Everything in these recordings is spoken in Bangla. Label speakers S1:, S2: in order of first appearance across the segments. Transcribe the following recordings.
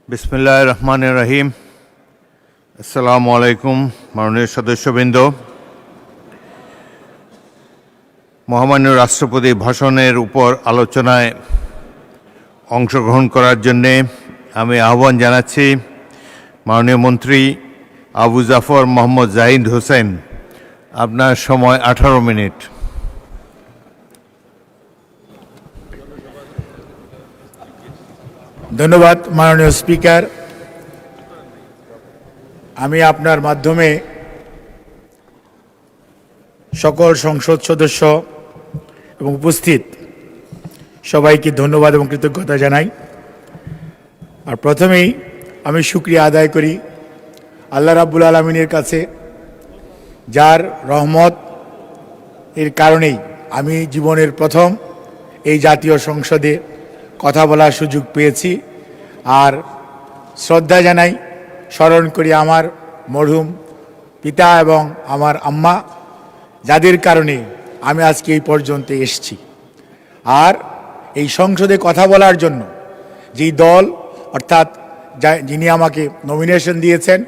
S1: বিসমিল্লাহির রহমানির রহিম। আসসালামু আলাইকুম মাননীয় সদস্যবৃন্দ। মহামান্য রাষ্ট্রপতি ভাষণের উপর আলোচনায় অংশগ্রহণ করার জন্যে আমি আহ্বান জানাচ্ছি মাননীয় মন্ত্রী আবু জাফর মোহাম্মদ জাহিদ হোসেন। আপনার সময় 18 মিনিট।
S2: ধন্যবাদ মাননীয় স্পিকার। আমি আপনার মাধ্যমে সকল সংসদ সদস্য এবং উপস্থিত সবাইকে ধন্যবাদ এবং কৃতজ্ঞতা জানাই। আর প্রথমেই আমি শুকরিয়া আদায় করি আল্লাহ রাব্বুল আলামিনের কাছে, যার রহমত এর কারণেই আমি জীবনের প্রথম এই জাতীয় সংসদে কথা বলার সুযোগ পেয়েছি। আর শ্রদ্ধা জানাই, স্মরণ করি আমার মরহুম পিতা এবং আমার আম্মা, যাদের কারণে আমি আজকে এই পর্যন্ত এসেছি। আর এই সংসদে কথা বলার জন্য যেই দল, অর্থাৎ যিনি আমাকে নমিনেশন দিয়েছেন,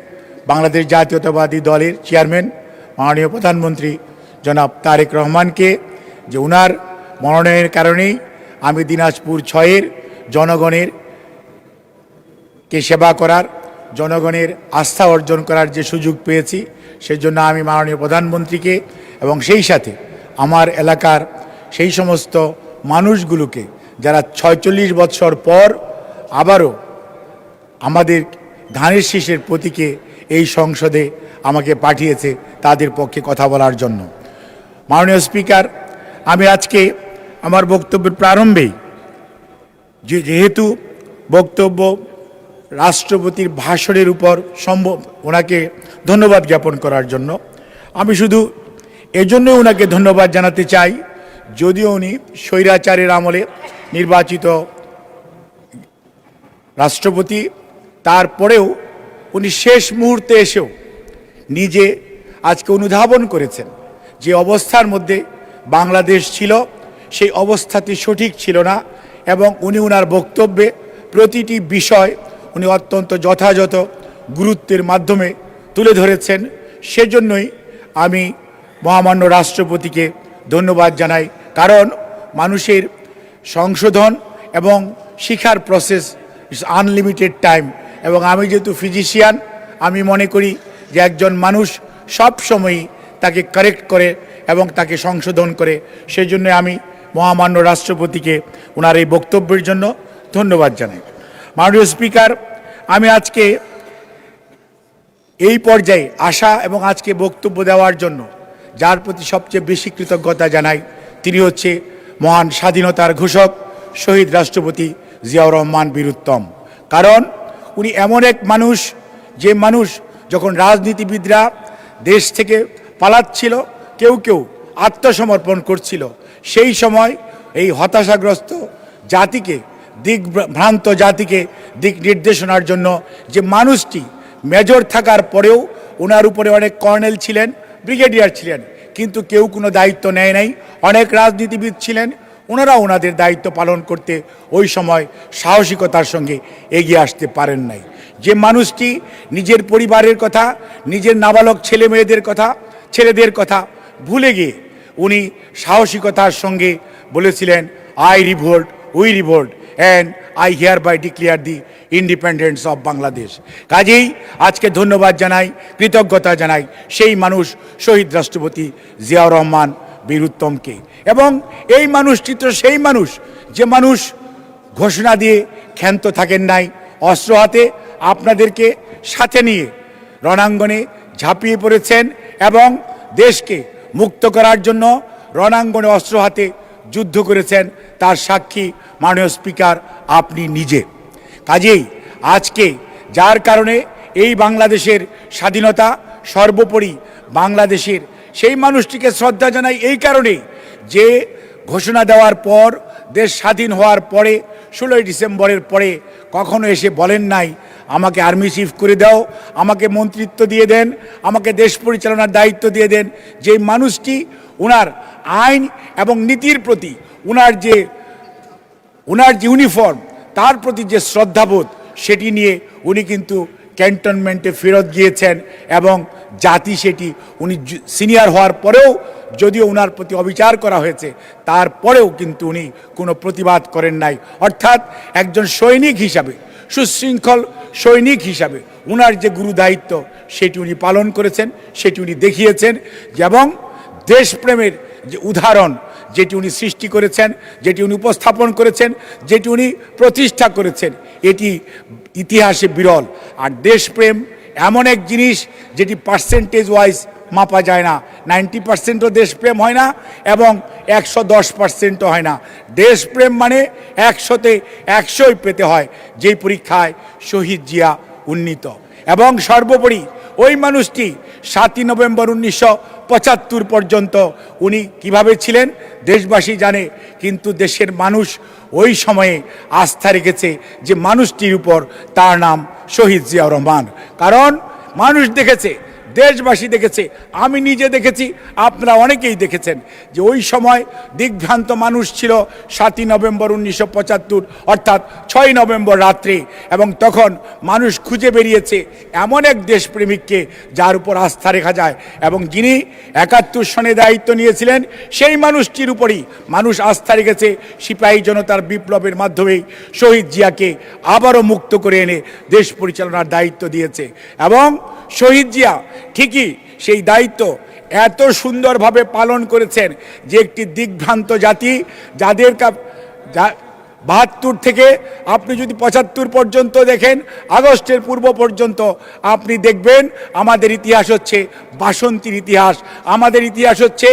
S2: বাংলাদেশ জাতীয়তাবাদী দলের চেয়ারম্যান মাননীয় প্রধানমন্ত্রী জনাব তারেক রহমানকে, যে ওনার মনোনয়নের কারণেই আমি দিনাজপুর 6-এর জনগণের কে সেবা করার, জনগণের আস্থা অর্জন করার যে সুযোগ পেয়েছি, সেজন্য আমি মাননীয় প্রধানমন্ত্রীকে এবং সেই সাথে আমার এলাকার সেই সমস্ত মানুষগুলোকে যারা 46 বছর পর আবারও আমাদের ধানের শীষের প্রতীকে এই সংসদে আমাকে পাঠিয়েছে, তাদের পক্ষে কথা বলার জন্য। মাননীয় স্পিকার, আমি আজকে আমার বক্তব্যের প্রারম্ভেই যেহেতু বক্তব্য রাষ্ট্রপতির ভাষণের উপর ওনাকে ধন্যবাদ জ্ঞাপন করার জন্য, আমি শুধু এজন্য ওনাকে ধন্যবাদ জানাতে চাই, যদিও উনি স্বৈরাচারের আমলে নির্বাচিত রাষ্ট্রপতি, তারপরেও উনি শেষ মুহূর্তে এসেও নিজে আজকে অনুধাবন করেছেন যে অবস্থার মধ্যে বাংলাদেশ ছিল, সেই অবস্থাটি সঠিক ছিল না, এবং উনি ওনার বক্তব্যে প্রতিটি বিষয় উনি অত্যন্ত যথাযথ গুরুত্বের মাধ্যমে তুলে ধরেছেন। সেজন্যই আমি মহামান্য রাষ্ট্রপতিকে ধন্যবাদ জানাই, কারণ মানুষের সংশোধন এবং শিক্ষার প্রসেস ইস আনলিমিটেড টাইম, এবং আমি যেহেতু ফিজিশিয়ান, আমি মনে করি যে একজন মানুষ সব সময়ই তাকে কারেক্ট করে এবং তাকে সংশোধন করে। সেই জন্য আমি মহামান্য রাষ্ট্রপতিকে ওনার এই বক্তব্যের জন্য ধন্যবাদ জানাই। মাননীয় স্পিকার, আমি আজকে এই পর্যায়ে আসা এবং আজকে বক্তব্য দেওয়ার জন্য যার প্রতি সবচেয়ে বেশি কৃতজ্ঞতা জানাই, তিনি হচ্ছে মহান স্বাধীনতার ঘোষক শহীদ রাষ্ট্রপতি জিয়াউর রহমান বীর উত্তম। কারণ উনি এমন এক মানুষ, যে মানুষ যখন রাজনীতিবিদরা দেশ থেকে পালাচ্ছিল, কেউ কেউ আত্মসমর্পণ করছিল, সেই সময় এই হতাশাগ্রস্ত জাতিকে, দিকভ্রান্ত জাতিকে দিক নির্দেশনার জন্য যে মানুষটি মেজর থাকার পরেও ওনার উপরে অনেক কর্নেল ছিলেন, ব্রিগেডিয়ার ছিলেন, কিন্তু কেউ কোনো দায়িত্ব নেয় নাই। অনেক রাজনীতিবিদ ছিলেন, ওনারা ওনাদের দায়িত্ব পালন করতে ওই সময় সাহসিকতার সঙ্গে এগিয়ে আসতে পারেন নাই। যে মানুষটি নিজের পরিবারের কথা, নিজের নাবালক ছেলেদের কথা ভুলে গিয়ে উনি সাহসিকতার সঙ্গে বলেছিলেন, I revolt, we revolt, and I hereby declare the independence of Bangladesh. কাজেই আজকে ধন্যবাদ জানাই, কৃতজ্ঞতা জানাই সেই মানুষ শহীদ রাষ্ট্রপতি জিয়াউর রহমান বীর উত্তমকে। এবং এই মানুষটি তো সেই মানুষ, যে মানুষ ঘোষণা দিয়ে ক্ষান্ত থাকেন নাই, অস্ত্র হাতে আপনাদেরকে সাথে নিয়ে রণাঙ্গনে ঝাঁপিয়ে পড়েছেন এবং দেশকে মুক্ত করার জন্য রণাঙ্গনে অস্ত্র হাতে যুদ্ধ করেছেন। তার সাক্ষী মাননীয় স্পিকার আপনি নিজে। কাজেই আজকে যার কারণে এই বাংলাদেশের স্বাধীনতা সর্বোপরি বাংলাদেশের, সেই মানুষটিকে শ্রদ্ধা জানাই এই কারণেই যে ঘোষণা দেওয়ার পর, দেশ স্বাধীন হওয়ার পরে 16ই ডিসেম্বরের পরে কখনো এসে বলেন নাই আমাকে আর্মি চিফ করে দাও, আমাকে মন্ত্রিত্ব দিয়ে দেন, আমাকে দেশ পরিচালনার দায়িত্ব দিয়ে দেন। যে মানুষটি ওনার আইন এবং নীতির প্রতি ওনার যে ইউনিফর্ম, তার প্রতি যে শ্রদ্ধাবোধ, সেটি নিয়ে উনি কিন্তু ক্যান্টনমেন্টে ফেরত গিয়েছেন এবং জাতি সেটি উনি সিনিয়র হওয়ার পরেও যদিও ওনার প্রতি অবিচার করা হয়েছে তারপরেও কিন্তু উনি কোনো প্রতিবাদ করেন নাই। অর্থাৎ একজন সৈনিক হিসাবে, সুশৃঙ্খল সৈনিক হিসাবে উনার যে গুরু দায়িত্ব সেটি উনি পালন করেছেন, সেটি উনি দেখিয়েছেন এবং দেশপ্রেমের যে উদাহরণ যেটি উনি সৃষ্টি করেছেন, যেটি উনি উপস্থাপন করেছেন, যেটি উনি প্রতিষ্ঠা করেছেন, এটি ইতিহাসে বিরল। আর দেশপ্রেম এমন এক জিনিস যেটি পার্সেন্টেজ ওয়াইজ মাপা যায় না। 90%ও দেশপ্রেম হয় না এবং 110%ও হয় না। দেশপ্রেম মানে 100-তে 100ই পেতে হয়, যেই পরীক্ষায় শহীদ জিয়া উন্নীত। এবং সর্বোপরি ওই মানুষটি 7ই নভেম্বর 1975 পর্যন্ত উনি কিভাবে ছিলেন দেশবাসী জানে, কিন্তু দেশের মানুষ ওই সময়ে আস্থা রেখেছে যে মানুষটির উপর, তার নাম শহীদ জিয়াউর রহমান। কারণ মানুষ দেখেছে, দেশবাসী দেখেছে, আমি নিজে দেখেছি, আপনারা অনেকেই দেখেছেন যে ওই সময় দিগ্ভ্রান্ত মানুষ ছিল 7ই নভেম্বর 1975 অর্থাৎ 6ই নভেম্বর রাত্রে। এবং তখন মানুষ খুঁজে বেরিয়েছে এমন এক দেশপ্রেমিককে যার উপর আস্থা রেখা যায় এবং যিনি 71 সনে দায়িত্ব নিয়েছিলেন সেই মানুষটির উপরই মানুষ আস্থা রেখেছে। সিপাহী জনতার বিপ্লবের মাধ্যমেই শহীদ জিয়াকে আবারও মুক্ত করে এনে দেশ পরিচালনার দায়িত্ব দিয়েছে। এবং শহীদ জিয়া ঠিকই সেই দায়িত্ব এত সুন্দরভাবে পালন করেছেন যে একটি দিগ্ভ্রান্ত জাতি, যাদের 72 থেকে আপনি যদি 75 পর্যন্ত দেখেন, আগস্টের পূর্ব পর্যন্ত আপনি দেখবেন আমাদের ইতিহাস হচ্ছে বাসন্তীর ইতিহাস, আমাদের ইতিহাস হচ্ছে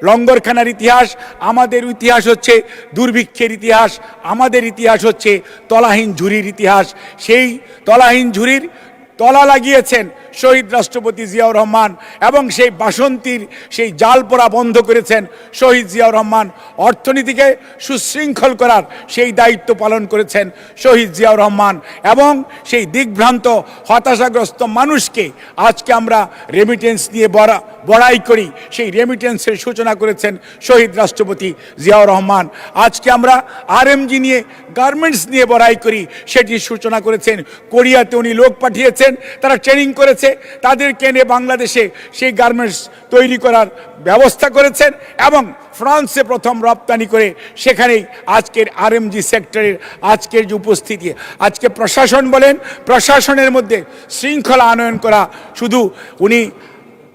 S2: লঙ্গরখানার ইতিহাস, আমাদের ইতিহাস হচ্ছে দুর্ভিক্ষের ইতিহাস, আমাদের ইতিহাস হচ্ছে তলাহীন ঝুরির ইতিহাস। সেই তলাহীন ঝুরির তলা লাগিয়েছেন শহীদ রাষ্ট্রপতি জিয়াউর রহমান এবং সেই বাসন্তীর সেই জালপোড়া বন্ধ করেছেন শহীদ জিয়াউর রহমান। অর্থনীতিকে সুশৃঙ্খল করার সেই দায়িত্ব পালন করেছেন শহীদ জিয়াউর রহমান এবং সেই দিগ্ভ্রান্ত হতাশাগ্রস্ত মানুষকে আজকে আমরা রেমিটেন্স নিয়ে বড়াই করি, সেই রেমিটেন্সের সূচনা করেছেন শহীদ রাষ্ট্রপতি জিয়াউর রহমান। আজকে আমরা আরএমজি নিয়ে, গার্মেন্টস নিয়ে বড়াই করি, সেটির সূচনা করেছেন। কোরিয়াতে উনি লোক পাঠিয়েছেন, তারা ট্রেনিং করেছে, তাদেরকে এনে বাংলাদেশে সেই গার্মেন্টস তৈরি করার ব্যবস্থা করেছেন এবং ফ্রান্সে প্রথম রপ্তানি করে সেখানেই আজকের আরএমজি সেক্টরের আজকের যে উপস্থিতি। আজকে প্রশাসন বলেন, প্রশাসনের মধ্যে শৃঙ্খলা আনয়ন করা, শুধু উনি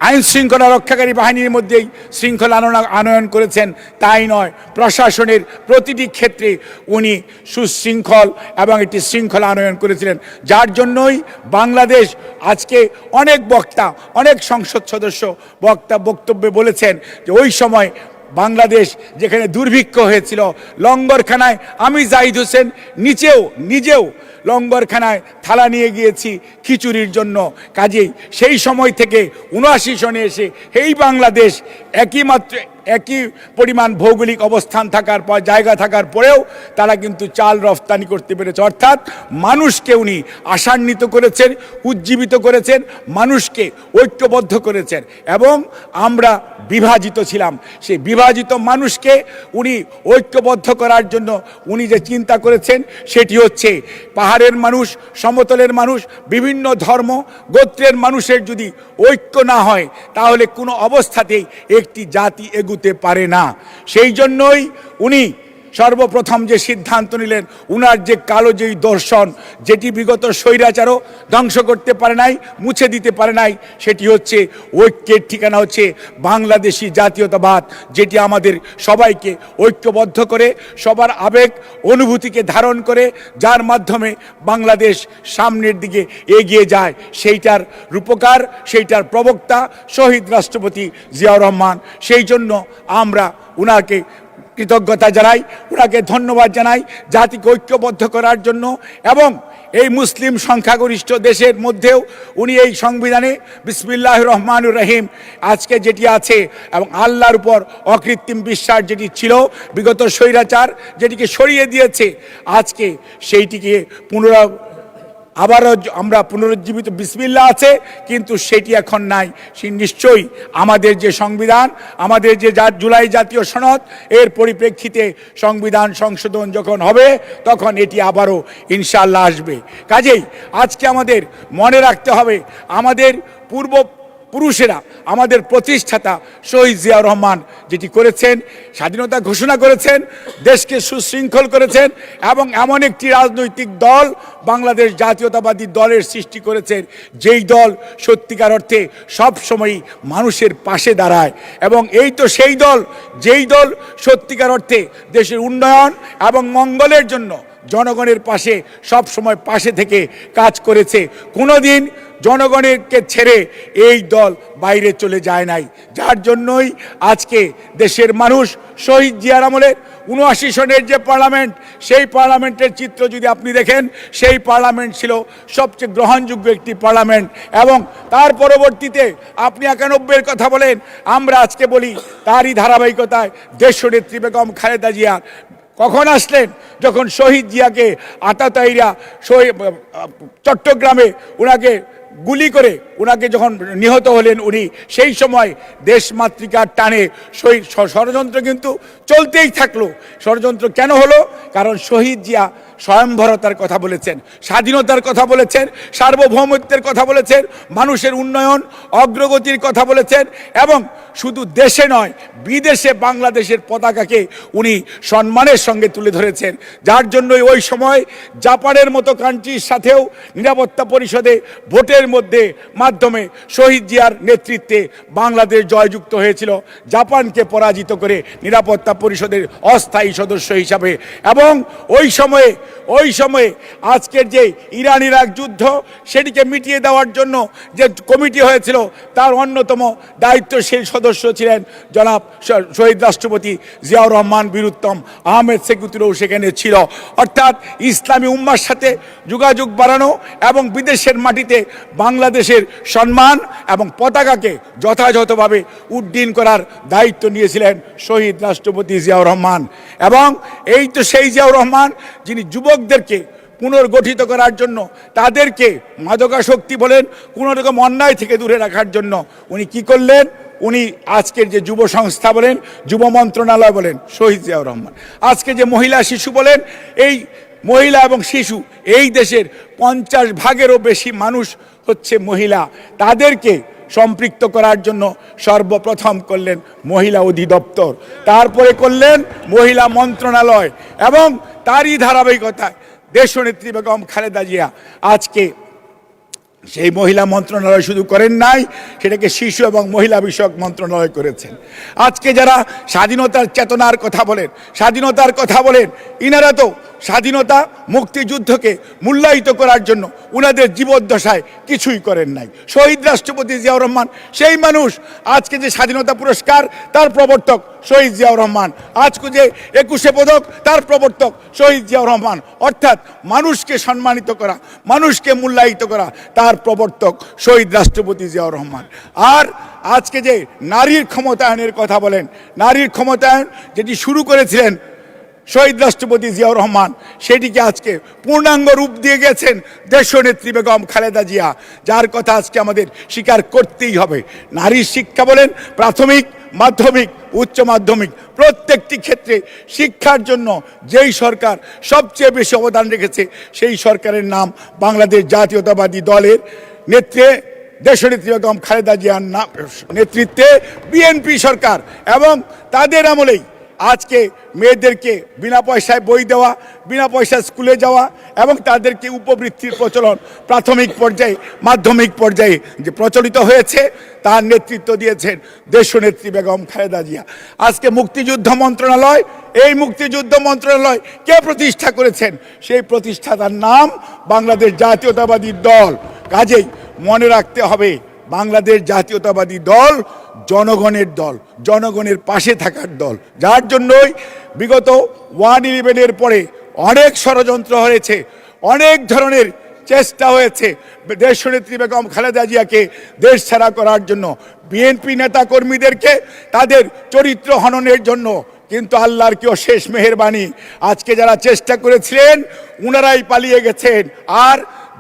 S2: আইন শৃঙ্খলা রক্ষাকারী বাহিনীর মধ্যেই শৃঙ্খলা আনয়ন করেছেন তাই নয়, প্রশাসনের প্রতিটি ক্ষেত্রে উনি সুশৃঙ্খল এবং একটি শৃঙ্খলা আনয়ন করেছিলেন। যার জন্যই বাংলাদেশ আজকে অনেক বক্তা, অনেক সংসদ সদস্য বক্তব্যে বলেছেন যে ওই সময় বাংলাদেশ যেখানে দুর্ভিক্ষ হয়েছিল, লঙ্গরখানায় আমি জাহিদ হোসেন নিজেও লঙ্গরখানায় থালা নিয়ে গিয়েছি খিচুড়ির জন্য। কাজেই সেই সময় থেকে 79 সনে এসে এই বাংলাদেশ একই পরিমাণ ভৌগোলিক অবস্থান থাকার পর, জায়গা থাকার পরেও তারা কিন্তু চাল রফতানি করতে পেরেছে। অর্থাৎ মানুষকে উনি আশান্বিত করেছেন, উজ্জীবিত করেছেন, মানুষকে ঐক্যবদ্ধ করেছেন এবং আমরা বিভাজিত ছিলাম, সেই বিভাজিত মানুষকে উনি ঐক্যবদ্ধ করার জন্য উনি যে চিন্তা করেছেন সেটি হচ্ছে পাহাড়ের মানুষ, সমতলের মানুষ, বিভিন্ন ধর্ম গোত্রের মানুষের যদি ঐক্য না হয় তাহলে কোনো অবস্থাতেই একটি জাতি এগুতে পারে না। সেই জন্যই উনি সর্বপ্রথম যে সিদ্ধান্ত নিলেন, উনার যে কালো যেই দর্শন, যেটি বিগত স্বৈরাচারও ধ্বংস করতে পারে নাই, মুছে দিতে পারে নাই, সেটি হচ্ছে ঐক্যের ঠিকানা হচ্ছে বাংলাদেশি জাতীয়তাবাদ, যেটি আমাদের সবাইকে ঐক্যবদ্ধ করে, সবার আবেগ অনুভূতিকে ধারণ করে, যার মাধ্যমে বাংলাদেশ সামনের দিকে এগিয়ে যায়। সেইটার রূপকার, সেইটার প্রবক্তা শহীদ রাষ্ট্রপতি জিয়াউর রহমান। সেই জন্য আমরা উনাকে কৃতজ্ঞতা জানাই, ওনাকে ধন্যবাদ জানাই জাতিকে ঐক্যবদ্ধ করার জন্য। এবং এই মুসলিম সংখ্যাগরিষ্ঠ দেশের মধ্যেও উনি এই সংবিধানে বিসমিল্লাহির রহমানির রহিম আজকে যেটি আছে এবং আল্লাহর উপর অকৃত্রিম বিশ্বাস যেটি ছিল, বিগত স্বৈরাচার যেটিকে সরিয়ে দিয়েছে, আজকে সেইটিকে আবারও আমরা পুনরুজ্জীবিত বিসমিল্লাহ আছে, কিন্তু সেটি এখন নাই। সে নিশ্চয়ই আমাদের যে সংবিধান, আমাদের যে জুলাই জাতীয় সনদ, এর পরিপ্রেক্ষিতে সংবিধান সংশোধন যখন হবে তখন এটি আবারও ইনশাআল্লাহ আসবে। কাজেই আজকে আমাদের মনে রাখতে হবে, আমাদের পুরুষেরা, আমাদের প্রতিষ্ঠাতা শহীদ জিয়াউর রহমান যেটি করেছেন, স্বাধীনতা ঘোষণা করেছেন, দেশকে সুশৃঙ্খল করেছেন এবং এমন একটি রাজনৈতিক দল বাংলাদেশ জাতীয়তাবাদী দলের সৃষ্টি করেছেন, যেই দল সত্যিকার অর্থে সবসময়ই মানুষের পাশে দাঁড়ায়। এবং এই তো সেই দল, যেই দল সত্যিকার অর্থে দেশের উন্নয়ন এবং মঙ্গলের জন্য জনগণের পাশে সব সময় পাশে থেকে কাজ করেছে। কোনোদিন জনগণকে ছেড়ে এই দল বাইরে চলে যায় নাই, যার জন্যই আজকে দেশের মানুষ শহীদ জিয়ার আমলের ৭৯ সনের যে পার্লামেন্ট, সেই পার্লামেন্টের চিত্র যদি আপনি দেখেন, সেই পার্লামেন্ট ছিল সবচেয়ে গ্রহণযোগ্য একটি পার্লামেন্ট। এবং তার পরবর্তীতে আপনি ৯১-এর কথা বলেন, আমরা আজকে বলি তারই ধারাবাহিকতায় দেশনেত্রী বেগম খালেদা জিয়া কখন আসলেন? যখন শহীদ জিয়াকে আতাতায়ীরা চট্টগ্রামে ওনাকে গুলি করে ওনাকে যখন নিহত হলেন উনি, সেই সময় দেশমাতৃকার টানে ষড়যন্ত্র কিন্তু চলতেই থাকলো। ষড়যন্ত্র কেন হলো? কারণ শহীদ জিয়া স্বয়ংভরতার কথা বলেছেন, স্বাধীনতার কথা বলেছেন, সার্বভৌমত্বের কথা বলেছেন, মানুষের উন্নয়ন অগ্রগতির কথা বলেছেন এবং শুধু দেশে নয় বিদেশে বাংলাদেশের পতাকাকে উনি সম্মানের সঙ্গে তুলে ধরেছেন। যার জন্যই ওই সময় জাপানের মতো কান্ট্রির সাথেও নিরাপত্তা পরিষদে ভোটের মাধ্যমে শহীদ জিয়ার নেতৃত্বে বাংলাদেশ জয়যুক্ত হয়েছিল, জাপানকে পরাজিত করে নিরাপত্তা পরিষদের অস্থায়ী সদস্য হিসাবে। এবং ওই সময়ে আজকের যে ইরান ইরাক যুদ্ধ, সেটিকে মিটিয়ে দেওয়ার জন্য যে কমিটি হয়েছিল, তার অন্যতম দায়িত্বশীল সদস্য ছিলেন জনাব শহীদ রাষ্ট্রপতি জিয়াউর রহমান বীরুত্তম। আহমেদ সেকুতুরও সেখানে ছিল। অর্থাৎ ইসলামী উম্মার সাথে যোগাযোগ বাড়ানো এবং বিদেশের মাটিতে বাংলাদেশের সম্মান এবং পতাকাকে যথাযথভাবে উড্ডীন করার দায়িত্ব নিয়েছিলেন শহীদ রাষ্ট্রপতি জিয়াউর রহমান। এবং এই তো সেই জিয়াউর রহমান যিনি যুবকদেরকে পুনর্গঠিত করার জন্য, তাদেরকে মাদকাসক্তি বলেন, কোনো রকম অন্যায় থেকে দূরে রাখার জন্য উনি কি করলেন? উনি আজকের যে যুব সংস্থা বলেন, যুব মন্ত্রণালয় বলেন, শহীদ জিয়াউর রহমান। আজকে যে মহিলা শিশু বলেন, এই মহিলা এবং শিশু, এই দেশের 50% বেশি মানুষ হচ্ছে মহিলা, তাদেরকে সম্পৃক্ত করার জন্য সর্বপ্রথম করলেন মহিলা অধিদপ্তর, তারপরে করলেন মহিলা মন্ত্রণালয় এবং তারই ধারাবাহিকতায় দেশনেত্রী বেগম খালেদা জিয়া আজকে সেই মহিলা মন্ত্রণালয় শুধু করেন নাই, সেটাকে শিশু এবং মহিলা বিষয়ক মন্ত্রণালয় করেছেন। আজকে যারা স্বাধীনতার চেতনার কথা বলেন, ইনারা তো স্বাধীনতা মুক্তিযুদ্ধকে মূল্যায়িত করার জন্য উনাদের জীবদ্দশায় কিছুই করেন নাই। শহীদ রাষ্ট্রপতি জিয়াউর রহমান সেই মানুষ। আজকে যে স্বাধীনতা পুরস্কার, তার প্রবর্তক শহীদ জিয়াউর রহমান। আজকে যে 21শে পদক, তার প্রবর্তক শহীদ জিয়াউর রহমান। অর্থাৎ মানুষকে সম্মানিত করা, মানুষকে মূল্যায়িত করা, তার প্রবর্তক শহীদ রাষ্ট্রপতি জিয়াউর রহমান। আর আজকে যে নারীর ক্ষমতায়নের কথা বলেন, নারীর ক্ষমতায়ন যেটি শুরু করেছিলেন শহীদ রাষ্ট্রপতি জিয়াউর রহমান, সেটিকে আজকে পূর্ণাঙ্গ রূপ দিয়ে গেছেন দেশনেত্রী বেগম খালেদা জিয়া, যার কথা আজকে আমাদের স্বীকার করতেই হবে। নারীর শিক্ষা বলেন, প্রাথমিক, মাধ্যমিক, উচ্চ মাধ্যমিক, প্রত্যেকটি ক্ষেত্রে শিক্ষার জন্য যেই সরকার সবচেয়ে বেশি অবদান রেখেছে, সেই সরকারের নাম বাংলাদেশ জাতীয়তাবাদী দলের নেতৃত্বে দেশনেত্রী বেগম খালেদা জিয়ার নেতৃত্বে বিএনপি সরকার। এবং তাদের আমলেই আজকে মেয়েদেরকে বিনা পয়সায় বই দেওয়া, বিনা পয়সায় স্কুলে যাওয়া এবং তাদেরকে উপবৃত্তির প্রচলন প্রাথমিক পর্যায়ে, মাধ্যমিক পর্যায়ে যে প্রচলিত হয়েছে, তার নেতৃত্ব দিয়েছেন দেশনেত্রী বেগম খালেদা জিয়া। আজকে মুক্তিযুদ্ধ মন্ত্রণালয়, এই মুক্তিযুদ্ধ মন্ত্রণালয় কে প্রতিষ্ঠা করেছেন? সেই প্রতিষ্ঠাতার নাম বাংলাদেশ জাতীয়তাবাদী দল। কাজেই মনে রাখতে হবে, বাংলাদেশ জাতীয়তাবাদী দল জনগণের দল, জনগণের পাশে থাকার দল। যার জন্যই বিগত 1/11-এর পরে অনেক ষড়যন্ত্র হয়েছে, অনেক ধরনের চেষ্টা হয়েছে দেশনেত্রী বেগম খালেদা জিয়াকে দেশ ছাড়া করার জন্য, বিএনপি নেতা কর্মীদেরকে তাদের চরিত্র হননের জন্য। কিন্তু আল্লাহর কি অশেষ মেহেরবানি, আজকে যারা চেষ্টা করেছিলেন উনারাই পালিয়ে গেছেন। আর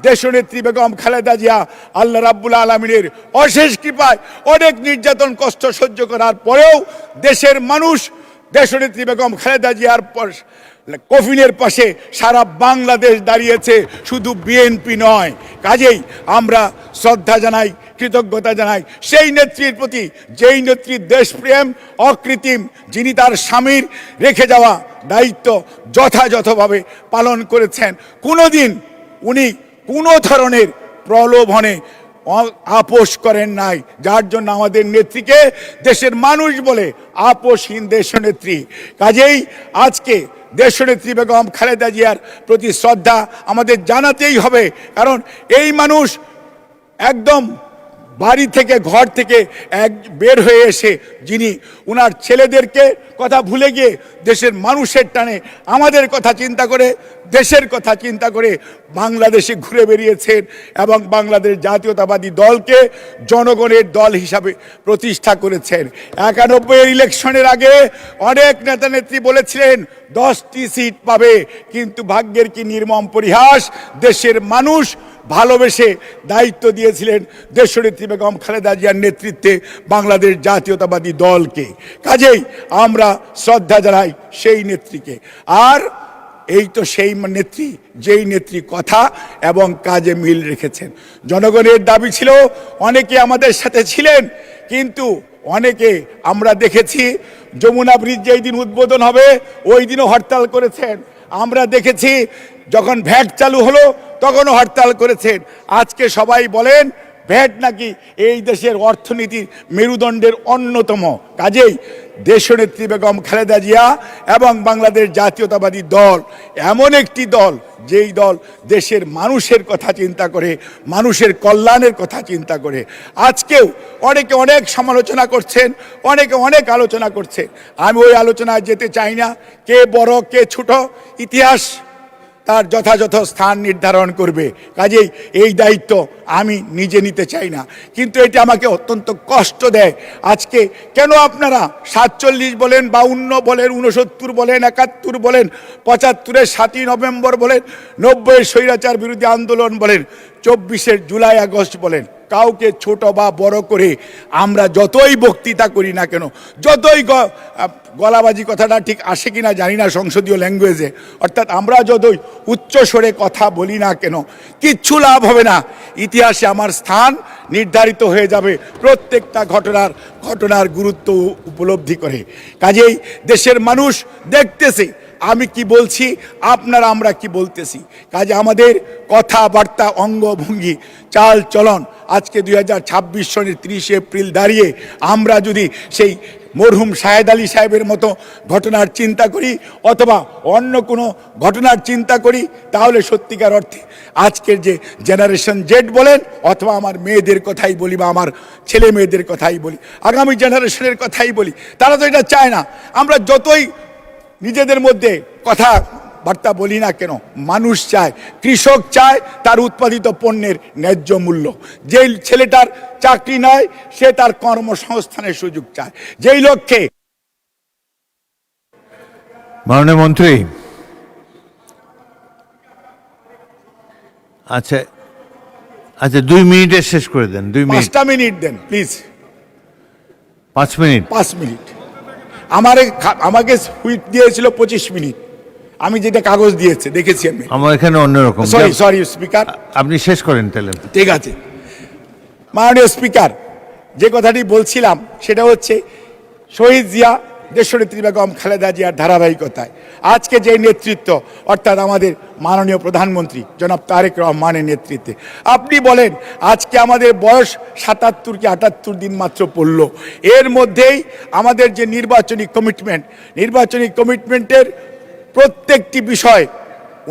S2: দেশনেত্রী বেগম খালেদা জিয়া আল্লাহ রাব্বুল আলামিনের অশেষ কৃপায় অনেক নির্যাতন কষ্ট সহ্য করার পরেও দেশের মানুষ দেশনেত্রী বেগম খালেদা জিয়ার কফিনের পাশে সারা বাংলাদেশ দাঁড়িয়েছে, শুধু বিএনপি নয়। কাজেই আমরা শ্রদ্ধা জানাই, কৃতজ্ঞতা জানাই সেই নেত্রীর প্রতি, যেই নেত্রীর দেশপ্রেম অকৃত্রিম, যিনি তার স্বামীর রেখে যাওয়া দায়িত্ব যথাযথভাবে পালন করেছেন। কোনোদিন উনি কোনো ধরনের প্রলোভনে আপোষ করেন নাই, যার জন্য আমাদের নেত্রীকে দেশের মানুষ বলে আপোষহীন দেশনেত্রী। কাজেই আজকে দেশনেত্রী বেগম খালেদা জিয়ার প্রতি শ্রদ্ধা আমাদের জানাতেই হবে, কারণ এই মানুষ একদম বাড়ি থেকে ঘর থেকে বের হয়ে এসে যিনি উনার ছেলেদেরকে কথা ভুলে গিয়ে দেশের মানুষের টানে আমাদের কথা চিন্তা করে, দেশের কথা চিন্তা করে বাংলাদেশে ঘুরে বেরিয়েছেন এবং বাংলাদেশ জাতীয়তাবাদী দলকে জনগণের দল হিসাবে প্রতিষ্ঠা করেছেন। 91-এর ইলেকশনের আগে অনেক নেতা নেত্রী বলেছিলেন 10টি সিট পাবে, কিন্তু ভাগ্যের কি নির্মম পরিহাস, দেশের মানুষ ভালোবেসে দায়িত্ব দিয়েছিলেন দেশনেত্রী বেগম খালেদা জিয়ার নেতৃত্বে বাংলাদেশ জাতীয়তাবাদী দলকে। কাজেই আমরা শ্রদ্ধা জানাই সেই নেত্রীকে। আর এই তো সেই নেত্রী, যেই নেত্রী কথা এবং কাজে মিল রেখেছেন। জনগণের দাবি ছিল, অনেকে আমাদের সাথে ছিলেন, কিন্তু অনেকে আমরা দেখেছি যমুনা ব্রিজ যেই দিন উদ্বোধন হবে ওই দিনও হরতাল করেছেন। আমরা দেখেছি যখন ভ্যাট চালু হলো তখনও হরতাল করেছেন। আজকে সবাই বলেন ভ্যাট নাকি এই দেশের অর্থনীতির মেরুদণ্ডের অন্যতম। কাজেই দেশনেত্রী বেগম খালেদা জিয়া এবং বাংলাদেশ জাতীয়তাবাদী দল এমন একটি দল, যেই দল দেশের মানুষের কথা চিন্তা করে, মানুষের কল্যাণের কথা চিন্তা করে। আজকেও অনেকে অনেক সমালোচনা করছেন, অনেকে অনেক আলোচনা করছে। আমি ওই আলোচনায় যেতে চাই না। কে বড় কে ছোট, ইতিহাস তার যথাযথ স্থান নির্ধারণ করবে। কাজেই এই দায়িত্ব আমি নিজে নিতে চাই না, কিন্তু এটি আমাকে অত্যন্ত কষ্ট দেয়। আজকে কেন আপনারা 47 বলেন, 52 বলেন, 69 বলেন, 71 বলেন, 75-এর 7ই নভেম্বর বলেন, 90-এর স্বৈরাচার বিরোধী আন্দোলন বলেন, 24-এর জুলাই আগস্ট বলেন, কাউকে ছোট বা বড় করে আমরা যতই বক্তৃতা করি না কেন, যতই গলাবাজি, কথাটা ঠিক আসে কিনা জানি না সংসদীয় ল্যাঙ্গুয়েজে, অর্থাৎ আমরা যতই উচ্চ স্বরে কথা বলি না কেন, কিচ্ছু লাভ হবে না। ইতিহাসে আমার স্থান নির্ধারিত হয়ে যাবে প্রত্যেকটা ঘটনার গুরুত্ব উপলব্ধি করে। কাজেই দেশের মানুষ দেখতেছে আমি কি বলছি, আপনারা আমরা কি বলতেছি। কাজে আমাদের কথাবার্তা, অঙ্গভঙ্গি, চাল চলন আজকে 2026 সনের 30 এপ্রিল দাঁড়িয়ে আমরা যদি সেই মরহুম শাহেদ আলী সাহেবের মতো ঘটনার চিন্তা করি অথবা অন্য কোনো ঘটনার চিন্তা করি, তাহলে সত্যিকার অর্থে আজকের যে জেনারেশন জেড বলেন, অথবা আমার মেয়েদের কথাই বলি বা আমার ছেলে মেয়েদের কথাই বলি, আগামী জেনারেশনের কথাই বলি, তারা তো এটা চায় না। আমরা যতই নিজেদের মধ্যে কথাবার্তা বলি না কেন, মানুষ চায়, কৃষক চায় তার উৎপাদিত পণ্যের ন্যায্য মূল্য। যেই ছেলেটার চাকরি নাই সে তার কর্মসংস্থানের সুযোগ চায়। যেই লক্ষ্যে
S1: মাননীয় মন্ত্রী, আচ্ছা 2 মিনিটে শেষ করে দেন। 2 মিনিট,
S2: 5টা মিনিট দেন প্লিজ।
S1: 5 মিনিট।
S2: 5 মিনিট আমাকে হুইপ দিয়েছিল 25 মিনিট, আমি যেটা কাগজ দিয়েছে দেখেছি আমি।
S1: আমার এখানে অন্যরকম।
S2: সরি স্পিকার,
S1: আপনি শেষ করেন তাহলে।
S2: ঠিক আছে। মাননীয় স্পিকার, যে কথাটি বলছিলাম সেটা হচ্ছে শহীদ জিয়া, দেশনেত্রী বেগম খালেদা জিয়ার ধারাবাহিকতায় আজকে যে নেতৃত্ব, অর্থাৎ আমাদের মাননীয় প্রধানমন্ত্রী জনাব তারেক রহমানের নেতৃত্বে, আপনি বলেন আজকে আমাদের বয়স 77 কি 78 দিন মাত্র পড়ল। এর মধ্যেই আমাদের যে নির্বাচনী কমিটমেন্টের প্রত্যেকটি বিষয়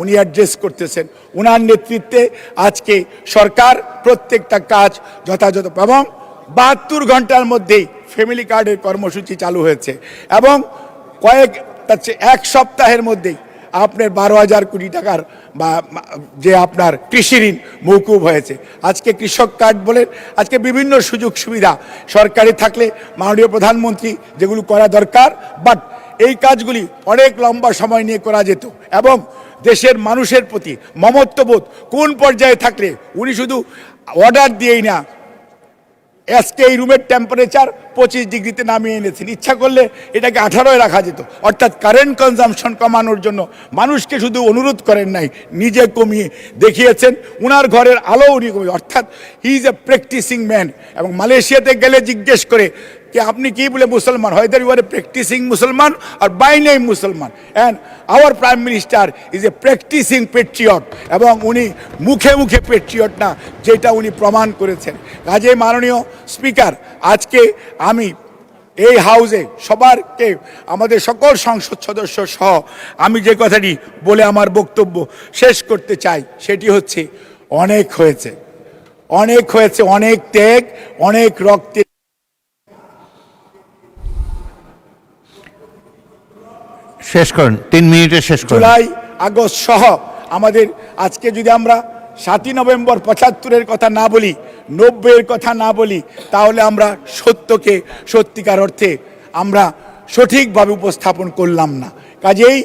S2: উনি অ্যাড্রেস করতেছেন। উনার নেতৃত্বে আজকে সরকার প্রত্যেকটা কাজ যথাযথ, এবং 72 ঘন্টার মধ্যেই ফ্যামিলি কার্ডের কর্মসূচি চালু হয়েছে, এবং এক সপ্তাহের মধ্যেই আপনার 12,000 কোটি টাকার বা যে আপনার কৃষি ঋণ মৌকুব হয়েছে। আজকে কৃষক কার্ড বলেন, আজকে বিভিন্ন সুযোগ সুবিধা সরকারি থাকলে মাননীয় প্রধানমন্ত্রী যেগুলো করা দরকার, বাট এই কাজগুলি অনেক লম্বা সময় নিয়ে করা যেত এবং দেশের মানুষের প্রতি মমত্ববোধ কোন পর্যায়ে থাকলে উনি শুধু অর্ডার দিয়েই না, আজকে এই রুমের টেম্পারেচার 25 ডিগ্রিতে নামিয়ে এনেছেন, ইচ্ছা করলে এটাকে 18-এ রাখা যেত। অর্থাৎ কারেন্ট কনজামশন কমানোর জন্য মানুষকে শুধু অনুরোধ করেন নাই, নিজে কমিয়ে দেখিয়েছেন। উনার ঘরের আলো উনি কমিয়ে, অর্থাৎ he is a practicing man. এবং মালয়েশিয়াতে গেলে জিজ্ঞেস করে कि আপনি কি বলে মুসলমান, হয়দার ইউ আর এ প্র্যাকটিসিং মুসলমান আর বাই নেম মুসলমান, and our prime minister is a practicing patriot. এবং উনি মুখে মুখে পেট্রিয়ট না, যেটা উনি প্রমাণ করেছেন। কাজে মাননীয় স্পিকার, আজকে আমি এই হাউসে সবারকে, আমাদের সকল সংসদ সদস্য সহ আমি যে কথাটি বলে আমার বক্তব্য শেষ করতে চাই সেটি হচ্ছে, অনেক হয়েছে, অনেক হয়েছে, অনেক ত্যাগ, অনেক রক্তের।
S1: শেষ করেন, 3 মিনিটে শেষ করেন।
S2: জুলাই আগস্ট সহ আমাদের আজকে যদি আমরা 7ই নভেম্বর 75-এর কথা না বলি, 90-এর কথা না বলি, তাহলে আমরা সত্যকে সত্যিকার অর্থে আমরা সঠিকভাবে উপস্থাপন করলাম না। কাজেই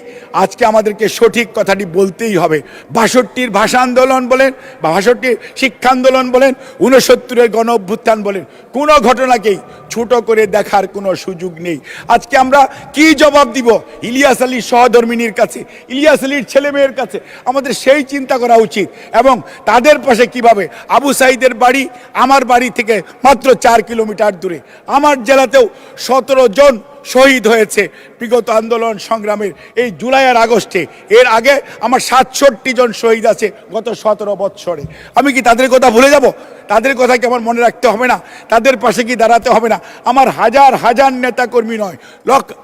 S2: আজকে আমাদেরকে সঠিক কথাটি বলতেই হবে। 62-র ভাষা আন্দোলন বলেন বা 62-র শিক্ষা আন্দোলন বলেন, 69-এর গণ অভ্যুত্থান বলেন, কোনো ঘটনাকেই ছোট করে দেখার কোনো সুযোগ নেই। আজকে আমরা কি জবাব দিব ইলিয়াস আলীর সহধর্মিনীর কাছে, ইলিয়াস আলীর ছেলে মেয়ের কাছে? আমাদের সেই চিন্তা করা উচিত। এবং তাদের পাশে কিভাবে, আবু সাইদের বাড়ি আমার বাড়ি থেকে মাত্র 4 কিলোমিটার দূরে, আমার জেলাতেও 17 জন শহীদ হয়েছে বিগত আন্দোলন সংগ্রামের এই জুলাই আর আগস্টে। এর আগে আমার 67 জন শহীদ আছে গত 17 বৎসরে। আমি কি তাদের কথা ভুলে যাব? তাদের কথা কি আমার মনে রাখতে হবে না? তাদের পাশে কি দাঁড়াতে হবে না? আমার হাজার হাজার নেতাকর্মী নয়,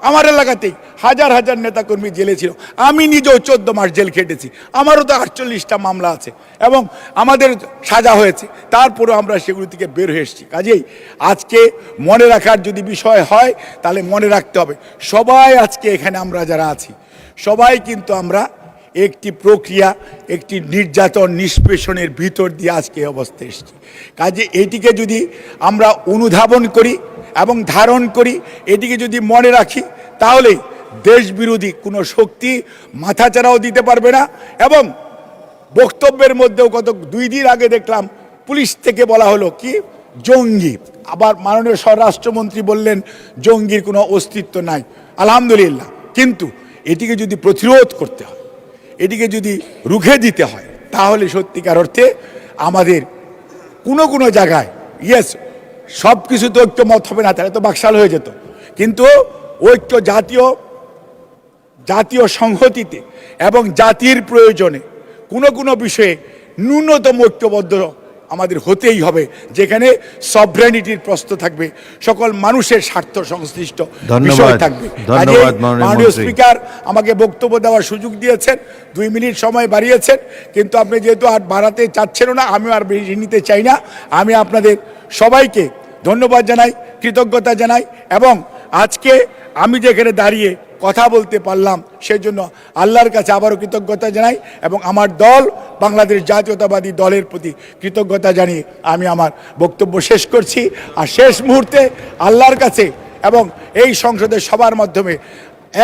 S2: আমার এলাকাতেই হাজার হাজার নেতাকর্মী জেলে ছিল। আমি নিজেও 14 মাস জেল খেটেছি, আমারও তো 48টা মামলা আছে এবং আমাদের সাজা হয়েছে, তারপরেও আমরা সেগুলো থেকে বের হয়ে এসেছি। কাজেই আজকে মনে রাখার যদি বিষয় হয় তাহলে মনে রাখতে হবে, সবাই আজকে এখানে আমরা যারা আছি সবাই কিন্তু আমরা একটি প্রক্রিয়া, একটি নির্যাতন নিষ্পেষণের ভিতর দিয়ে আজকে এই অবস্থায় এসেছি। কাজে এটিকে যদি আমরা অনুধাবন করি এবং ধারণ করি, এটিকে যদি মনে রাখি, তাহলেই দেশ বিরোধী কোনো শক্তি মাথাচাড়াও দিতে পারবে না। এবং বক্তব্যের মধ্যেও গত 2 দিন আগে দেখলাম পুলিশ থেকে বলা হলো কি জঙ্গি, আবার মাননীয় স্বরাষ্ট্রমন্ত্রী বললেন জঙ্গির কোনো অস্তিত্ব নাই। আলহামদুলিল্লাহ, কিন্তু এটিকে যদি প্রতিরোধ করতে হয়, এটিকে যদি রুখে দিতে হয়, তাহলে সত্যিকার অর্থে আমাদের কোনো কোনো জায়গায়, ইয়েস, সব কিছু তো ঐক্যমত হবে না, তাহলে তো বাকশাল হয়ে যেত, কিন্তু ঐক্য জাতীয় সংহতিতে এবং জাতির প্রয়োজনে কোনো কোনো বিষয়ে ন্যূনতম ঐক্যবদ্ধ আমাদের হতেই হবে, যেখানে সভরেনিটির প্রশ্ন থাকবে, সকল মানুষের স্বার্থ সংশ্লিষ্ট বিষয় থাকবে। মাননীয় স্পিকার আমাকে বক্তব্য দেওয়ার সুযোগ দিয়েছেন, 2 মিনিট সময় বাড়িয়েছেন, কিন্তু আপনি যেহেতু আর বাড়াতে চাচ্ছেন না, আমিও আর বেশি নিতে চাই না। আমি আপনাদের সবাইকে ধন্যবাদ জানাই, কৃতজ্ঞতা জানাই, এবং আজকে আমি যেখানে দাঁড়িয়ে কথা বলতে পারলাম সেজন্য আল্লাহর কাছে আবারও কৃতজ্ঞতা জানাই, এবং আমার দল বাংলাদেশ জাতীয়তাবাদী দলের প্রতি কৃতজ্ঞতা জানিয়ে আমি আমার বক্তব্য শেষ করছি। আর শেষ মুহূর্তে আল্লাহর কাছে এবং এই সংসদের সবার মাধ্যমে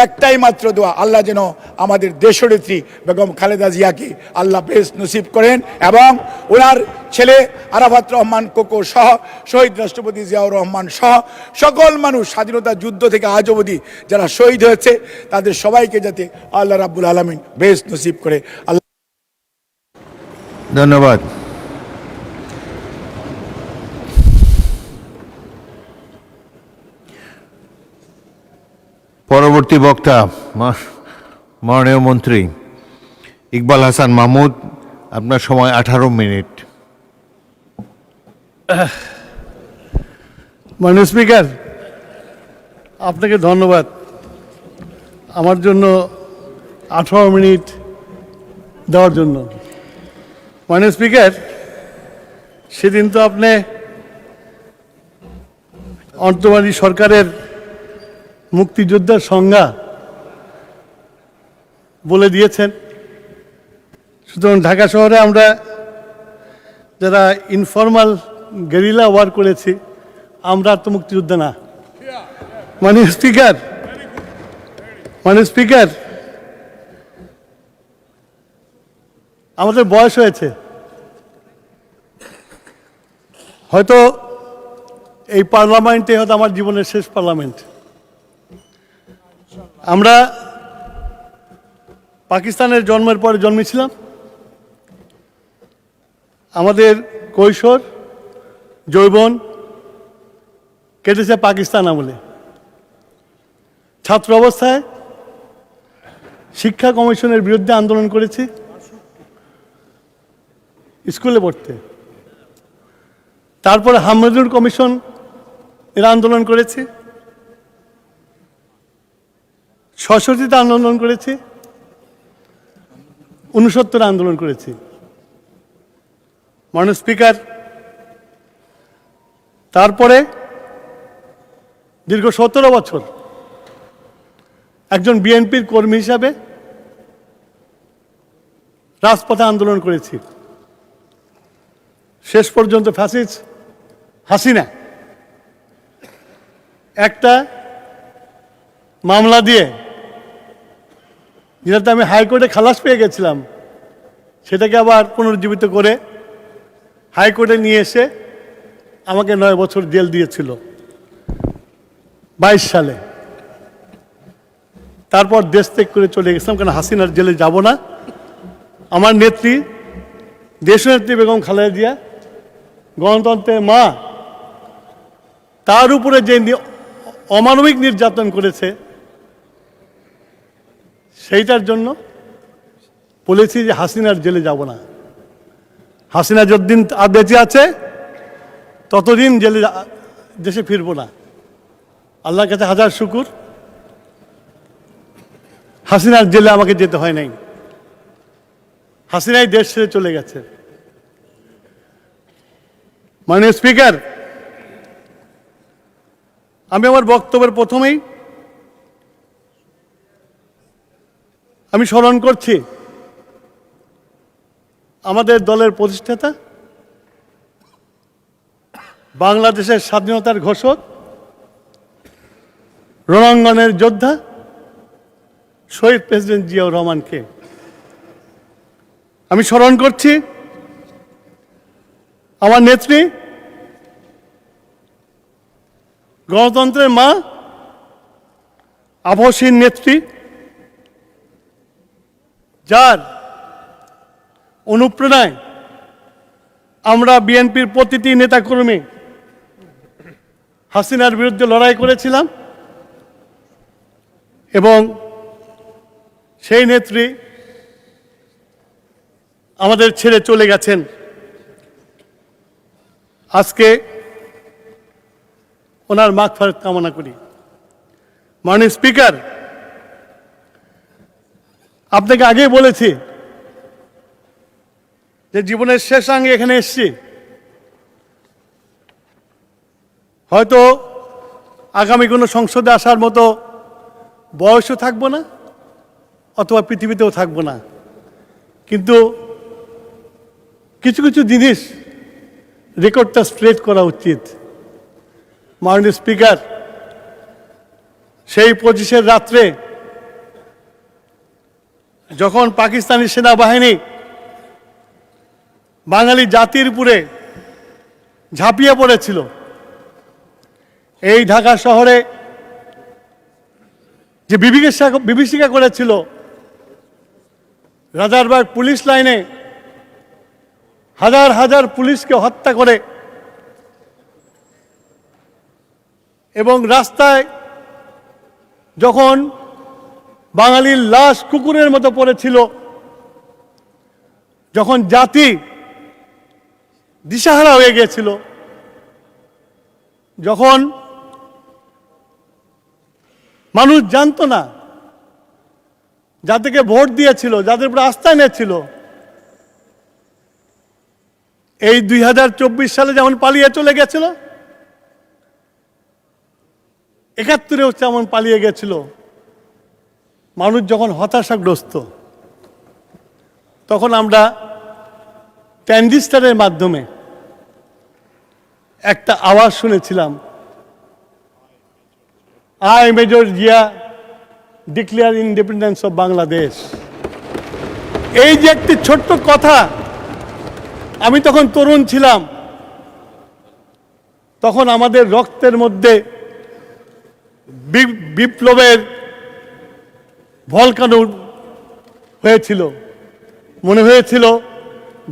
S2: একটাই মাত্র দোয়া, আল্লাহ যেন আমাদের দেশনেত্রী বেগম খালেদা জিয়াকে আল্লাহ বেহেশত নসিব করেন, এবং ওনার ছেলে আরাফাত রহমান কোকো সহ, শহীদ রাষ্ট্রপতি জিয়াউর রহমান সহ সকল মানুষ, স্বাধীনতা যুদ্ধ থেকে আজ অবধি যারা শহীদ হয়েছে তাদের সবাইকে যাতে আল্লাহ রাব্বুল আলামিন বেহেশত নসিব করে। আল্লাহ
S1: ধন্যবাদ। পরবর্তী বক্তা মাননীয় মন্ত্রী ইকবাল হাসান মাহমুদ, আপনার সময় 18 মিনিট।
S3: মাননীয় স্পিকার, আপনাকে ধন্যবাদ আমার জন্য 18 মিনিট দেওয়ার জন্য। মাননীয় স্পিকার, সেদিন তো আপনি অন্তর্বর্তী সরকারের মুক্তিযোদ্ধার সংজ্ঞা বলে দিয়েছেন। সুতরাং ঢাকা শহরে আমরা যারা ইনফর্মাল গেরিলা ওয়ার করেছি, আমরা তো মুক্তিযোদ্ধা না। মাননীয় স্পিকার, মাননীয় স্পিকার, আমাদের বয়স হয়েছে, হয়তো এই পার্লামেন্টে হয়তো আমার জীবনের শেষ পার্লামেন্ট। আমরা পাকিস্তানের জন্মের পরে জন্মেছিলাম। আমাদের কৈশোর যৌবন কেটেছে পাকিস্তান আমলে। ছাত্র অবস্থায় শিক্ষা কমিশনের বিরুদ্ধে আন্দোলন করেছি স্কুলে পড়তে। তারপরে হামিদুর কমিশন এর আন্দোলন করেছি, সরস্বতীতে আন্দোলন করেছি, ৬৯ আন্দোলন করেছি। মাননীয় স্পিকার, তারপরে দীর্ঘ ১৭ বছর একজন বিএনপির কর্মী হিসাবে রাজপথে আন্দোলন করেছি। শেষ পর্যন্ত ফ্যাসিস্ট হাসিনা একটা মামলা দিয়ে, যেটাতে আমি হাইকোর্টে খালাস পেয়ে গেছিলাম, সেটাকে আবার পুনরুজ্জীবিত করে হাইকোর্টে নিয়ে এসে আমাকে ৯ বছর জেল দিয়েছিল ২২ সালে। তারপর দেশ ত্যাগ করে চলে গেছিলাম, কারণ হাসিনার জেলে যাব না। আমার নেত্রী, দেশনেত্রী বেগম খালেদা জিয়া, গণতন্ত্রের মা, তার উপরে যে অমানবিক নির্যাতন করেছে, সেইটার জন্য বলেছি যে হাসিনার জেলে যাব না। হাসিনা যতদিন বেঁচে আছে ততদিন জেলে দেশে ফিরবো না। আল্লাহর কাছে হাজার শুকুর, হাসিনার জেলে আমাকে যেতে হয় নাই। হাসিনাই দেশ ছেড়ে চলে গেছে। মাননীয় স্পিকার, আমি আমার বক্তব্যের প্রথমেই আমি স্মরণ করছি আমাদের দলের প্রতিষ্ঠাতা, বাংলাদেশের স্বাধীনতার ঘোষক, রণাঙ্গনের যোদ্ধা শহীদ প্রেসিডেন্ট জিয়াউর রহমানকে। আমি স্মরণ করছি আমার নেত্রী, গণতন্ত্রের মা, আবহসীন নেত্রী, যার অনুপ্রেরণায় আমরা বিএনপির প্রতিটি নেতাকর্মী হাসিনার বিরুদ্ধে লড়াই করেছিলাম, এবং সেই নেত্রী আমাদের ছেড়ে চলে গেছেন। আজকে ওনার মাগফিরাত কামনা করি। মাননীয় স্পিকার, আপনাকে আগেই বলেছি যে জীবনের শেষাঙ্গে এখানে এসেছি। হয়তো আগামী কোনো সংসদে আসার মতো বয়সও থাকবো না, অথবা পৃথিবীতেও থাকবো না, কিন্তু কিছু কিছু জিনিস রেকর্ডটা স্ট্রেট করা উচিত। মাননীয় স্পিকার, সেই ২৫ রাত্রে যখন পাকিস্তানি সেনাবাহিনী বাঙালি জাতির উপরে ঝাঁপিয়ে পড়েছিল, এই ঢাকা শহরে যে বিভীষিকা করেছিল, রাজারবাগ পুলিশ লাইনে হাজার হাজার পুলিশকে হত্যা করে, এবং রাস্তায় যখন বাঙালির লাশ কুকুরের মতো পড়েছিল, যখন জাতি দিশাহারা হয়ে গিয়েছিল, যখন মানুষ জানতো না, যাদেরকে ভোট দিয়েছিল, যাদের উপর আস্থা এনেছিল, এই ২০২৪ সালে যেমন পালিয়ে চলে গেছিল, ৭১-এও যেমন পালিয়ে গেছিল। মানুষ যখন হতাশাগ্রস্ত, তখন আমরা ট্রানজিস্টারের মাধ্যমে একটা আওয়াজ শুনেছিলাম, আয় major Zia, declare independence of Bangladesh. এই যে একটি ছোট্ট কথা, আমি তখন তরুণ ছিলাম, তখন আমাদের রক্তের মধ্যে বিপ্লবের ভলকানো হয়েছিল। মনে হয়েছিল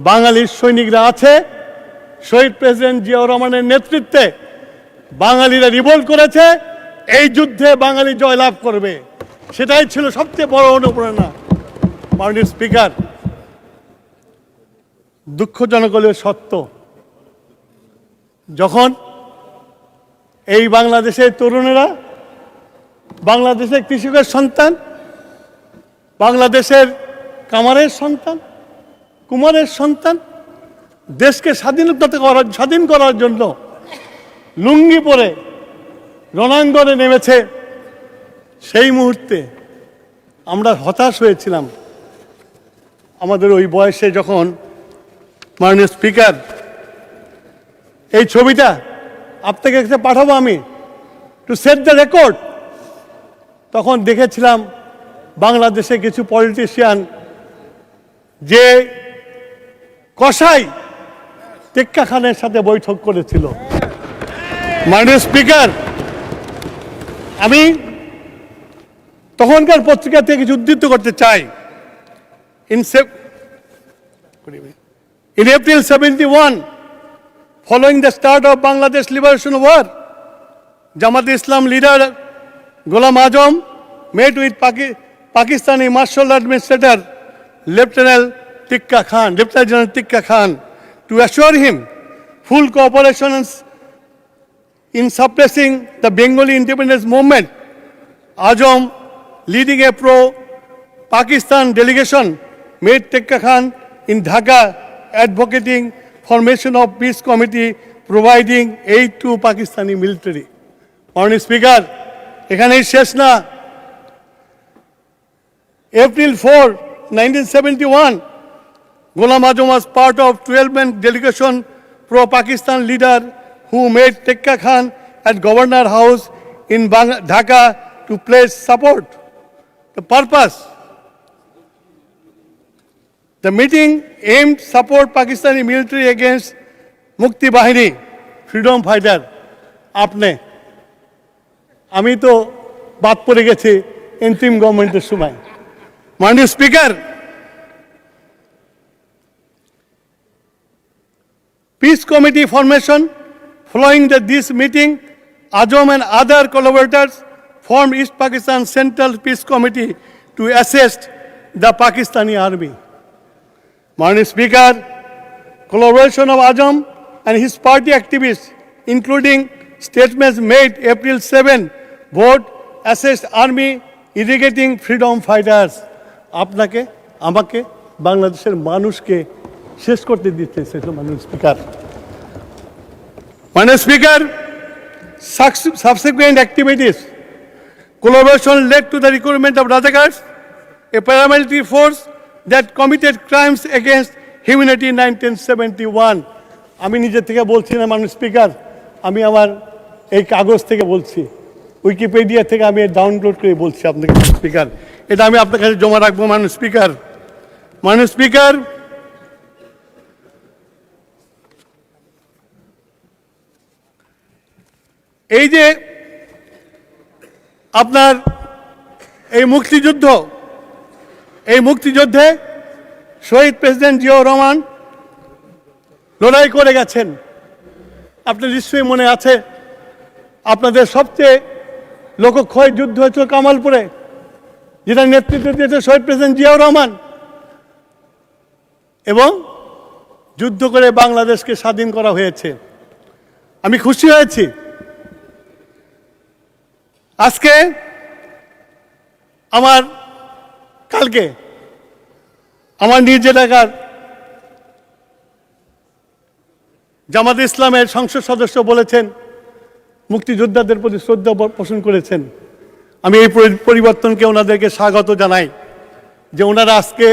S3: বাঙালির সৈনিকরা আছে, শহীদ প্রেসিডেন্ট জিয়াউর রহমানের নেতৃত্বে বাঙালিরা রিভোল্ট করেছে, এই যুদ্ধে বাঙালি জয়লাভ করবে। সেটাই ছিল সবচেয়ে বড় অনুপ্রেরণা। মাননীয় স্পিকার, দুঃখজনক হলেও সত্য, যখন এই বাংলাদেশের তরুণেরা, বাংলাদেশের কৃষকের সন্তান, বাংলাদেশের কামারের সন্তান, কুমারের সন্তান, দেশকে স্বাধীন করার জন্য লুঙ্গি পরে রণাঙ্গনে নেমেছে, সেই মুহূর্তে আমরা হতাশ হয়েছিলাম। আমাদের ওই বয়সে যখন, মাননীয় স্পিকার, এই ছবিটা আপনাকে কাছে পাঠাবো আমি, টু সেট দ্য রেকর্ড। তখন দেখেছিলাম বাংলাদেশে কিছু পলিটিশিয়ান যে কসাই টেক্কা খানের সাথে বৈঠক করেছিল। মাননীয় স্পিকার, আমি তখনকার পত্রিকা থেকে কিছু উদ্ধৃত করতে চাই। In April 71, following the start of Bangladesh Liberation War, Jamaat Islam leader Ghulam Azam met with Pakistani Martial Administrator Lieutenant General Tikka Khan to assure him full cooperation in suppressing the Bengali independence movement. Azam, leading a pro-Pakistan delegation, met Tikka Khan in Dhaka, advocating formation of peace committee providing aid to Pakistani military. মাননীয় স্পিকার, এখানেই শেষ না। April 4, 1971, Ghulam Azam was part of 12-man delegation pro-Pakistan leader who met Tikka Khan at Governor House in Dhaka to pledge support. The purpose: the meeting aimed support Pakistani military against Mukti Bahini, freedom fighter. আপনি, আমি তো বাদ পড়ে গেছি ইন্টিম গভর্নমেন্টের সময়। মাননীয় speaker, Peace Committee formation following this meeting, Azam and other collaborators formed East Pakistan Central Peace Committee to assist the Pakistani army. Maharashtra Speaker, collaboration of Azam and his party activists, including statements made April 7, vote assist army irrigating freedom fighters. আপনাকে, আমাকে, বাংলাদেশের মানুষকে শেষ করতে দিতেছে মাননীয় স্পিকার। মাননীয় speaker, subsequent activities, collaboration led to the recruitment of Razakars, a paramilitary force that committed crimes against humanity in 1971. আমি নিজে থেকে বলছি না মাননীয় স্পিকার, আমি আমার এই কাগজ থেকে বলছি, উইকিপিডিয়া থেকে আমি ডাউনলোড করে বলছি আপনাকে স্পিকার। এটা আমি আপনার কাছে জমা রাখবো মাননীয় স্পিকার। মাননীয় স্পিকার, এই যে আপনার এই মুক্তিযুদ্ধ, এই মুক্তিযুদ্ধে শহীদ প্রেসিডেন্ট জিয়াউর রহমান লড়াই করে গেছেন। আপনার নিশ্চয়ই মনে আছে, আপনাদের সবচেয়ে লোকক্ষয় যুদ্ধ হয়েছিল কামালপুরে, যেটা নেতৃত্ব দিয়েছে শহীদ প্রেসিডেন্ট জিয়াউর রহমান, এবং যুদ্ধ করে বাংলাদেশকে স্বাধীন করা হয়েছে। আমি খুশি হয়েছি আজকে কালকে আমার নিজ এলাকার জামাত ইসলামের সংসদ সদস্য বলেছেন, মুক্তিযোদ্ধাদের প্রতি শ্রদ্ধা পোষণ করেছেন। আমি এই পরিবর্তনকে ওনাদেরকে স্বাগত জানাই, যে ওনারা আজকে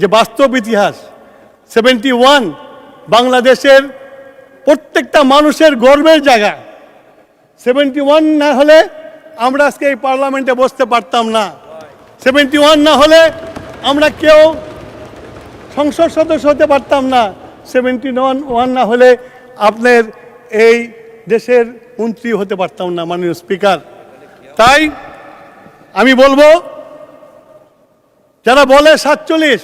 S3: যে বাস্তব ইতিহাস 71 বাংলাদেশের প্রত্যেকটা মানুষের গর্বের জায়গা। 71 না হলে আমরা আজকে এই পার্লামেন্টে বসতে পারতাম না। 71 না হলে আমরা কেউ সংসদ সদস্য হতে পারতাম না। 71 না হলে আপনার এই দেশের মন্ত্রী হতে পারতাম না, মাননীয় স্পিকার। তাই আমি বলবো, যারা বলে 47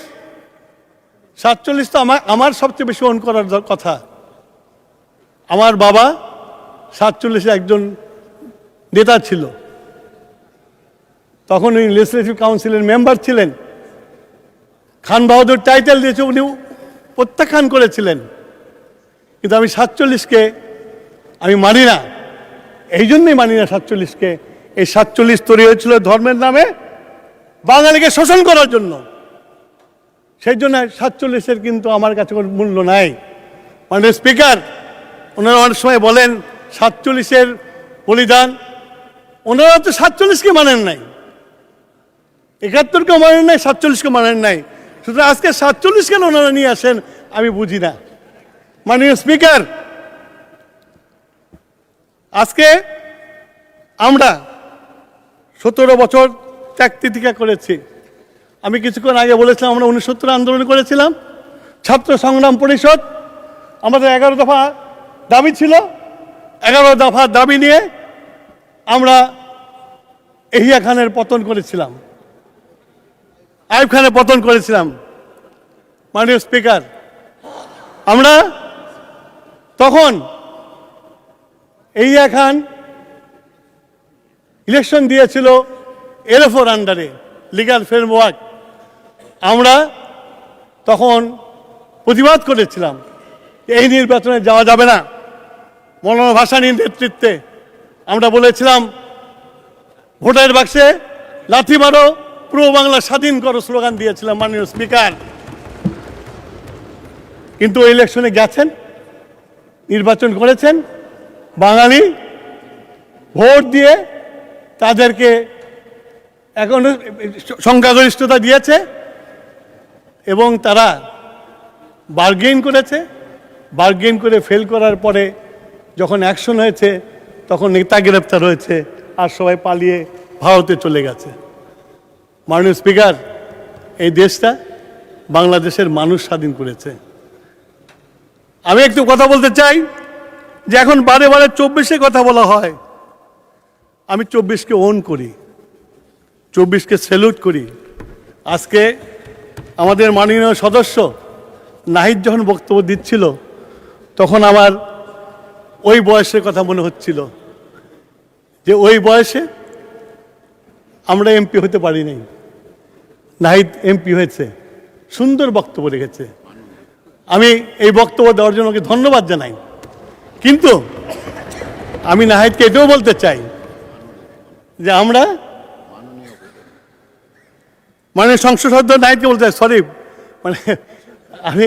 S3: তো আমার সবচেয়ে বেশি অন করার কথা। আমার বাবা 47 একজন নেতা ছিল, তখন উনি লেজিসলেটিভ কাউন্সিলের মেম্বার ছিলেন। খান বাহাদুর টাইটেল দিয়েছে, উনি প্রত্যাখ্যান করেছিলেন। কিন্তু আমি 47কে আমি মানি না, এই জন্যই মানি না 47কে। এই 47 তৈরি হয়েছিল ধর্মের নামে বাঙালিকে শোষণ করার জন্য। সেই জন্য 47-এর কিন্তু আমার কাছে কোনো মূল্য নাই। মাননীয় স্পিকার, ওনারা অনেক সময় বলেন 47-এর বলিদান, ওনারা তো 47কে মানেন নাই, 71-কে মানেন নাই, 47-কে মানেন নাই। সুতরাং আজকে 47 কেন ওনারা নিয়ে আসেন আমি বুঝি না। মাননীয় স্পিকার, আজকে আমরা 17 বছর ত্যাগ তিতিক্ষা করেছি। আমি কিছুক্ষণ আগে বলেছিলাম আমরা 69 আন্দোলন করেছিলাম, ছাত্র সংগ্রাম পরিষদ। আমাদের 11 দফা দাবি ছিল, 11 দফা দাবি নিয়ে আমরা এহিয়া খানের পতন করেছিলাম, আইয়ুব খানের পতন করেছিলাম। মাননীয় স্পিকার, আমরা তখন এহিয়া খান ইলেকশন দিয়েছিল এলএফওর আন্ডারে, লিগ্যাল ফ্রেমওয়ার্ক। আমরা তখন প্রতিবাদ করেছিলাম এই নির্বাচনে যাওয়া যাবে না। মৌলানা ভাসানীর নেতৃত্বে আমরা বলেছিলাম ভোটের বাক্সে লাথি মারো, পূর্ব বাংলা স্বাধীন করো স্লোগান দিয়েছিলাম। মাননীয় স্পিকার, কিন্তু ওই ইলেকশনে গেছেন, নির্বাচন করেছেন, বাঙালি ভোট দিয়ে তাদেরকে এখন সংখ্যাগরিষ্ঠতা দিয়েছে এবং তারা বার্গেন করেছে। বার্গেন করে ফেল করার পরে যখন অ্যাকশন হয়েছে তখন নেতা গ্রেপ্তার হয়েছে আর সবাই পালিয়ে ভারতে চলে গেছে। মাননীয় স্পিকার, এই দেশটা বাংলাদেশের মানুষ স্বাধীন করেছে। আমি একটু কথা বলতে চাই যে এখন বারে বারে 24-এর কথা বলা হয়। আমি 24-কে ওন করি, 24-কে স্যালুট করি। আজকে আমাদের মাননীয় সদস্য নাহিদ যখন বক্তব্য দিচ্ছিল তখন আমার ওই বয়সের কথা মনে হচ্ছিল যে ওই বয়সে আমরা এমপি হতে পারি নাই, নাহিদ এমপি হয়েছে, সুন্দর বক্তব্য রেখেছে। আমি এই বক্তব্য দেওয়ার জন্য ওকে ধন্যবাদ জানাই। কিন্তু আমি নাহিদকে এটাও বলতে চাই যে আমরা মানে সংসদ সদস্য নাহিদকে বলতে চাই, সরি মানে আমি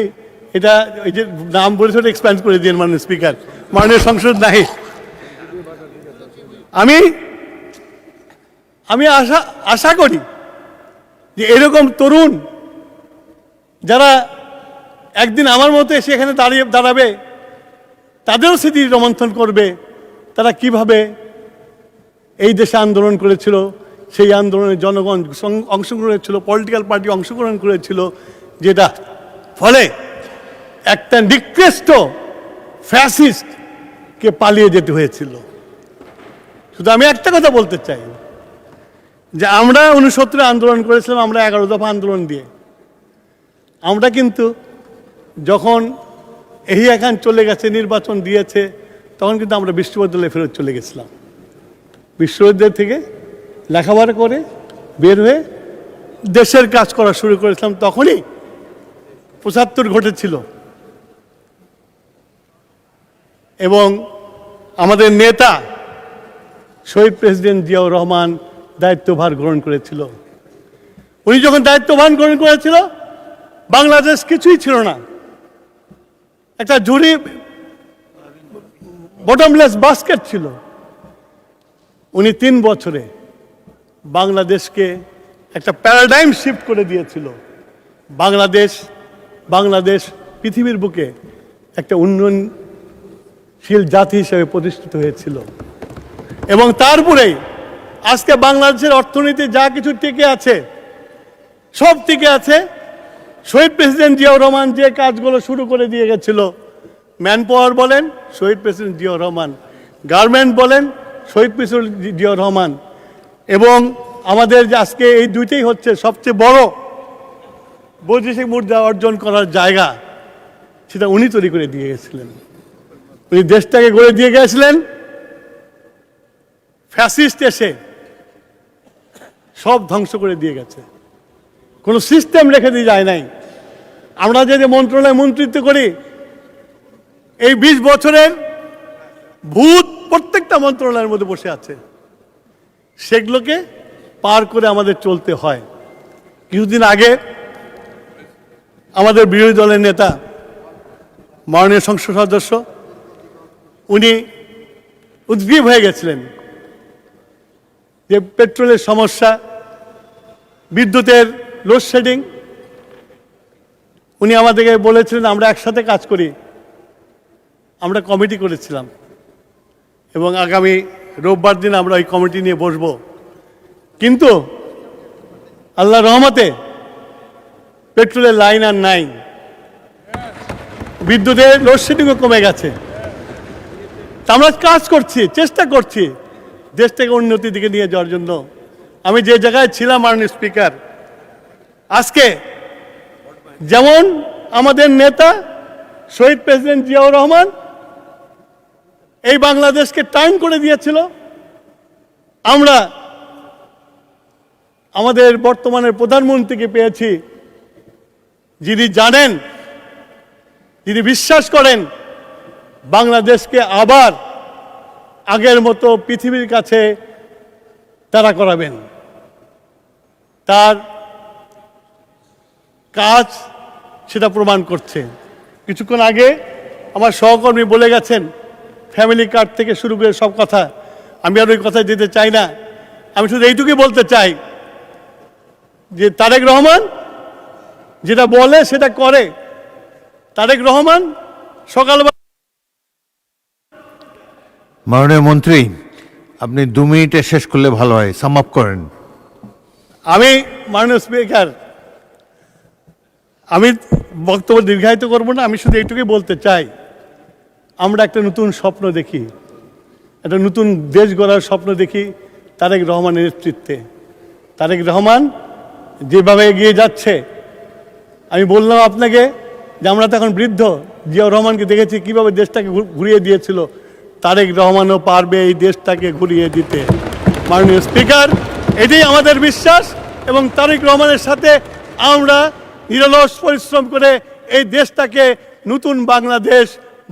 S3: এটা ওই যে নাম বলেছে ওটা এক্সপ্যান্ড করে দিন মাননীয় স্পিকার, মাননীয় সংসদ নাহিদ। আমি আশা করি যে এরকম তরুণ যারা একদিন আমার মতো এসে এখানে দাঁড়াবে, তাদেরও স্মৃতি রোমন্থন করবে তারা কিভাবে এই দেশে আন্দোলন করেছিল, সেই আন্দোলনে জনগণ অংশগ্রহণ করেছিল, পলিটিক্যাল পার্টি অংশগ্রহণ করেছিল, যেটা ফলে একটা নিকৃষ্ট ফ্যাসিস্টকে পালিয়ে যেতে হয়েছিল। শুধু আমি একটা কথা বলতে চাই যে আমরা 69 আন্দোলন করেছিলাম, আমরা 11 দফা আন্দোলন দিয়ে। আমরা কিন্তু যখন এহিয়া খান চলে গেছে, নির্বাচন দিয়েছে, তখন কিন্তু আমরা বিশ্ববিদ্যালয়ে ফেরত চলে গেছিলাম। বিশ্ববিদ্যালয় থেকে লেখাপড়া করে বের হয়ে দেশের কাজ করা শুরু করেছিলাম। তখনই 75 ঘটেছিল এবং আমাদের নেতা শহীদ প্রেসিডেন্ট জিয়াউর রহমান দায়িত্বভার গ্রহণ করেছিল। উনি যখন দায়িত্বভার গ্রহণ করেছিল বাংলাদেশ কিছুই ছিল না, একটা ঝুড়ি বটমলেস বাস্কেট ছিল। উনি 3 বছরে বাংলাদেশকে একটা প্যারাডাইম শিফট করে দিয়েছিল। বাংলাদেশ পৃথিবীর বুকে একটা উন্নয়নশীল জাতি হিসেবে প্রতিষ্ঠিত হয়েছিল এবং তারপরেই আজকে বাংলাদেশের অর্থনীতি যা কিছু টিকে আছে সব থেকে আছে। শহীদ প্রেসিডেন্ট জিয়াউর রহমান যে কাজগুলো শুরু করে দিয়ে গেছিল, ম্যান পাওয়ার বলেন শহীদ প্রেসিডেন্ট জিয়াউর রহমান, গার্মেন্ট বলেন শহীদ প্রেসিডেন্ট জিয়াউর রহমান, এবং আমাদের যে আজকে এই দুইটাই হচ্ছে সবচেয়ে বড় বৈদেশিক মুদ্রা অর্জন করার জায়গা, সেটা উনি তৈরি করে দিয়ে গেছিলেন। উনি দেশটাকে গড়ে দিয়ে গেছিলেন, ফ্যাসিস্ট এসে সব ধ্বংস করে দিয়ে গেছে, কোনো সিস্টেম রেখে দিয়ে যায় নাই। আমরা যে মন্ত্রণালয়ে মন্ত্রিত্ব করি, এই 20 বছরের ভূত প্রত্যেকটা মন্ত্রণালয়ের মধ্যে বসে আছে, সেগুলোকে পার করে আমাদের চলতে হয়। কিছুদিন আগে আমাদের বিরোধী দলের নেতা মাননীয় সংসদ সদস্য উনি উদ্গ্রীব হয়ে গেছিলেন যে পেট্রোলের সমস্যা, বিদ্যুতের লোডশেডিং। উনি আমাদেরকে বলেছিলেন আমরা একসাথে কাজ করি। আমরা কমিটি করেছিলাম এবং আগামী রোববার দিন আমরা ওই কমিটি নিয়ে বসব। কিন্তু আল্লাহর রহমতে পেট্রোলের লাইন আর নাই, বিদ্যুতের লোডশেডিংও কমে গেছে। তা আমরা কাজ করছি, চেষ্টা করছি দেশটাকে উন্নতির দিকে নিয়ে যাওয়ার জন্য। আমি যে জায়গায় ছিলাম মাননীয় স্পিকার, আজকে যেমন আমাদের নেতা শহীদ প্রেসিডেন্ট জিয়াউর রহমান এই বাংলাদেশকে টাইম করে দিয়েছিল, আমরা আমাদের বর্তমানের প্রধানমন্ত্রীকে পেয়েছি, যিনি জানেন, যিনি বিশ্বাস করেন বাংলাদেশকে আবার আগের মতো পৃথিবীর কাছে তারা করাবেন। তার কাজ সেটা প্রমাণ করছে। কিছুক্ষণ আগে আমার সহকর্মী বলে গেছেন ফ্যামিলি কার্ড থেকে শুরু করে সব কথা, আমি আর ওই কথায় যেতে চাই না। আমি শুধু এইটুকুই বলতে চাই যে তারেক রহমান যেটা বলে সেটা করে। তারেক রহমান সকালবেলা।
S1: মাননীয় মন্ত্রী, আপনি 2 মিনিটে শেষ করলে ভালো হয়, সাম আপ করেন।
S3: আমি মাননীয় স্পিকার, আমি বক্তব্য দীর্ঘায়িত করব না, আমি শুধু এইটুকুই বলতে চাই, আমরা একটা নতুন স্বপ্ন দেখি, একটা নতুন দেশ গড়ার স্বপ্ন দেখি তারেক রহমানের নেতৃত্বে। তারেক রহমান যেভাবে এগিয়ে যাচ্ছে, আমি বললাম আপনাকে যে আমরা তো এখন বৃদ্ধ, জিয়াউর রহমানকে দেখেছি কিভাবে দেশটাকে ঘুরিয়ে দিয়েছিল, তারেক রহমানও পারবে এই দেশটাকে ঘুরিয়ে দিতে। মাননীয় স্পিকার, এটাই আমাদের বিশ্বাস এবং তারেক রহমানের সাথে আমরা নিরলস পরিশ্রম করে এই দেশটাকে নতুন বাংলাদেশ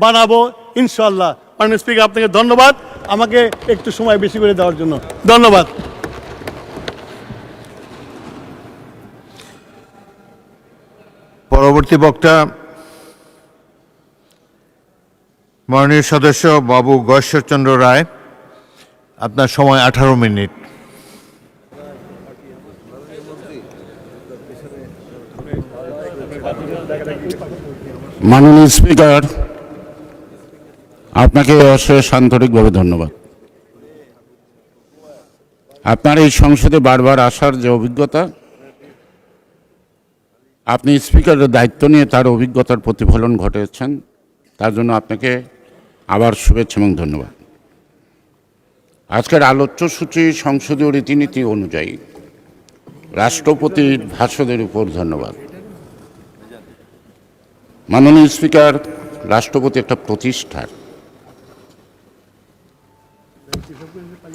S3: বানাবো ইনশাল্লাহ। মাননীয় স্পিকার, আপনাকে ধন্যবাদ আমাকে একটু সময় বেশি করে দেওয়ার জন্য। ধন্যবাদ।
S1: পরবর্তী বক্তা মাননীয় সদস্য বাবু গয়েশ্বরচন্দ্র রায়, আপনার সময় 18 মিনিট।
S4: মাননীয় স্পিকার, আপনাকে অশেষ আন্তরিকভাবে ধন্যবাদ। আপনার এই সংসদে বারবার আসার যে অভিজ্ঞতা, আপনি স্পিকারের দায়িত্ব নিয়ে তার অভিজ্ঞতার প্রতিফলন ঘটেছেন, তার জন্য আপনাকে আবার শুভেচ্ছা এবং ধন্যবাদ। আজকের আলোচ্যসূচি সংসদীয় রীতিনীতি অনুযায়ী রাষ্ট্রপতির ভাষণের উপর ধন্যবাদ। মাননীয় স্পিকার, রাষ্ট্রপতি একটা প্রতিষ্ঠান।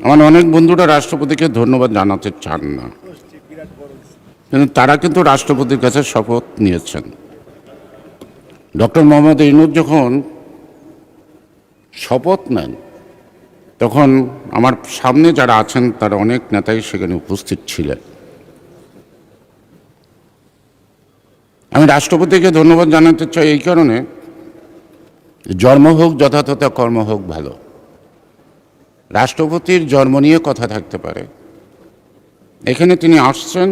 S4: আমার অনেক বন্ধুরা রাষ্ট্রপতিকে ধন্যবাদ জানাতে চান না, কিন্তু তারা কিন্তু রাষ্ট্রপতির কাছে শপথ নিয়েছেন। ডক্টর মোহাম্মদ ইউনূস যখন শপথ নেন, তখন আমার সামনে যারা আছেন তারা অনেক নেতাই সেখানে উপস্থিত ছিলেন। আমি রাষ্ট্রপতিকে ধন্যবাদ জানাতে চাই এই কারণে, জন্ম হোক যথাযথ, কর্ম হোক ভালো। রাষ্ট্রপতির জন্ম নিয়ে কথা থাকতে পারে, এখানে তিনি আসছেন,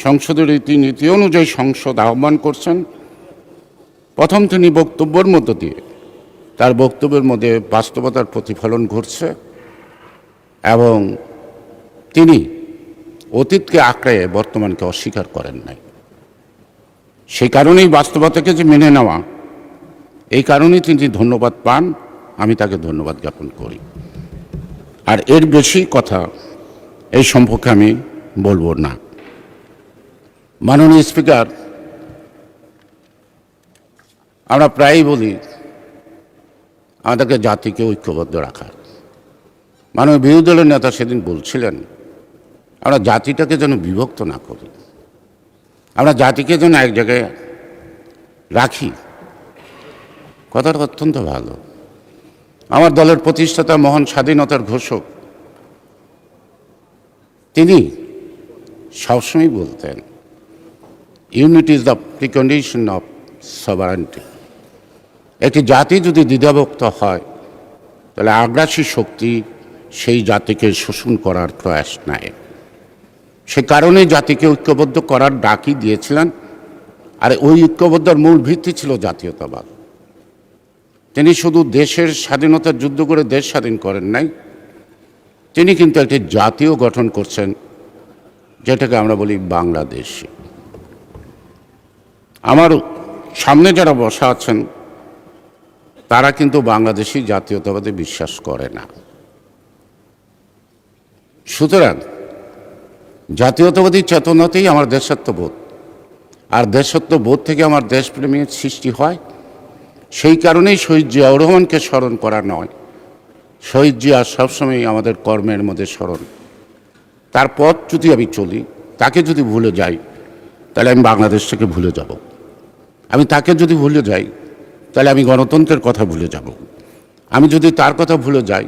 S4: সংসদের রীতিনীতি অনুযায়ী সংসদ আহ্বান করছেন। প্রথম তিনি বক্তব্যের মধ্য দিয়ে, তার বক্তব্যের মধ্যে বাস্তবতার প্রতিফলন ঘটছে এবং তিনি অতীতকে আঁকড়ে বর্তমানকে অস্বীকার করেন নাই। সেই কারণেই বাস্তবতাকে যে মেনে নেওয়া, এই কারণেই তিনি ধন্যবাদ পান, আমি তাকে ধন্যবাদ জ্ঞাপন করি। আর এর বেশি কথা এই সম্পর্কে আমি বলবো না। মাননীয় স্পিকার, আমরা প্রায়ই বলি আমাদেরকে জাতিকে ঐক্যবদ্ধ রাখার। মাননীয় বিরোধী দলের নেতা সেদিন বলছিলেন আমরা জাতিটাকে যেন বিভক্ত না করি, আমরা জাতিকে যেন এক জায়গায় রাখি। কথাটা অত্যন্ত ভালো। আমার দলের প্রতিষ্ঠাতা, মহান স্বাধীনতার ঘোষক, তিনি সবসময় বলতেন unity is the precondition of sovereignty. একটি জাতি যদি দ্বিধাভক্ত হয় তাহলে আগ্রাসী শক্তি সেই জাতিকে শোষণ করার প্রয়াস নেয়। সে কারণে জাতিকে ঐক্যবদ্ধ করার ডাকই দিয়েছিলেন। আর ওই ঐক্যবদ্ধর মূল ভিত্তি ছিল জাতীয়তাবাদ। তিনি শুধু দেশের স্বাধীনতার যুদ্ধ করে দেশ স্বাধীন করেন নাই, তিনি কিন্তু একটি জাতীয় গঠন করছেন, যেটাকে আমরা বলি বাংলাদেশ। আমার সামনে যারা বসা আছেন তারা কিন্তু বাংলাদেশি জাতীয়তাবাদে বিশ্বাস করে না। সুতরাং জাতীয়তাবাদী চেতনাতেই আমার দেশাত্মবোধ, আর দেশাত্মবোধ থেকে আমার দেশপ্রেমের সৃষ্টি হয়। সেই কারণেই শহীদ জিয়াউর রহমানকে স্মরণ করা নয়, শহীদ জিয়া সবসময় আমাদের কর্মের মধ্যে স্মরণ। তার পথ যদি আমি চলি, তাকে যদি ভুলে যাই, তাহলে আমি বাংলাদেশটাকে ভুলে যাব। আমি তাকে যদি ভুলে যাই, তাহলে আমি গণতন্ত্রের কথা ভুলে যাব। আমি যদি তার কথা ভুলে যাই,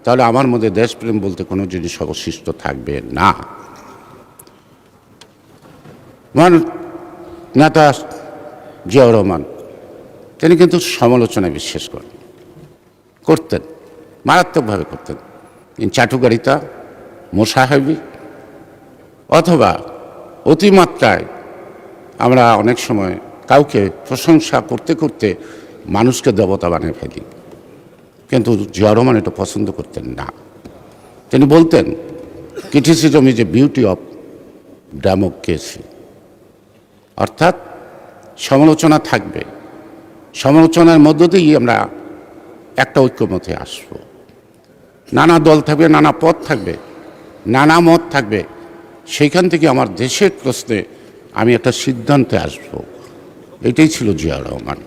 S4: তাহলে আমার মধ্যে দেশপ্রেম বলতে কোনো জিনিস অবশিষ্ট থাকবে না। আমার নেতা জিয়াউর রহমান, তিনি কিন্তু সমালোচনায় বিশ্বাস করতেন, মারাত্মকভাবে করতেন। তিনি চাটুকারিতা, মোসাহেবি অথবা অতিমাত্রায় আমরা অনেক সময় কাউকে প্রশংসা করতে করতে মানুষকে দেবতা বানিয়ে ফেলি, কিন্তু জিয়াউর রহমান এটা পছন্দ করতেন না। তিনি বলতেন criticism is a beauty of democracy, অর্থাৎ সমালোচনা থাকবে, সমালোচনার মধ্য দিয়েই আমরা একটা ঐক্যমতে আসব। নানা দল থাকবে, নানা পথ থাকবে, নানা মত থাকবে, সেইখান থেকে আমার দেশের প্রশ্নে আমি একটা সিদ্ধান্তে আসব। এটাই ছিল জিয়াউর রহমান।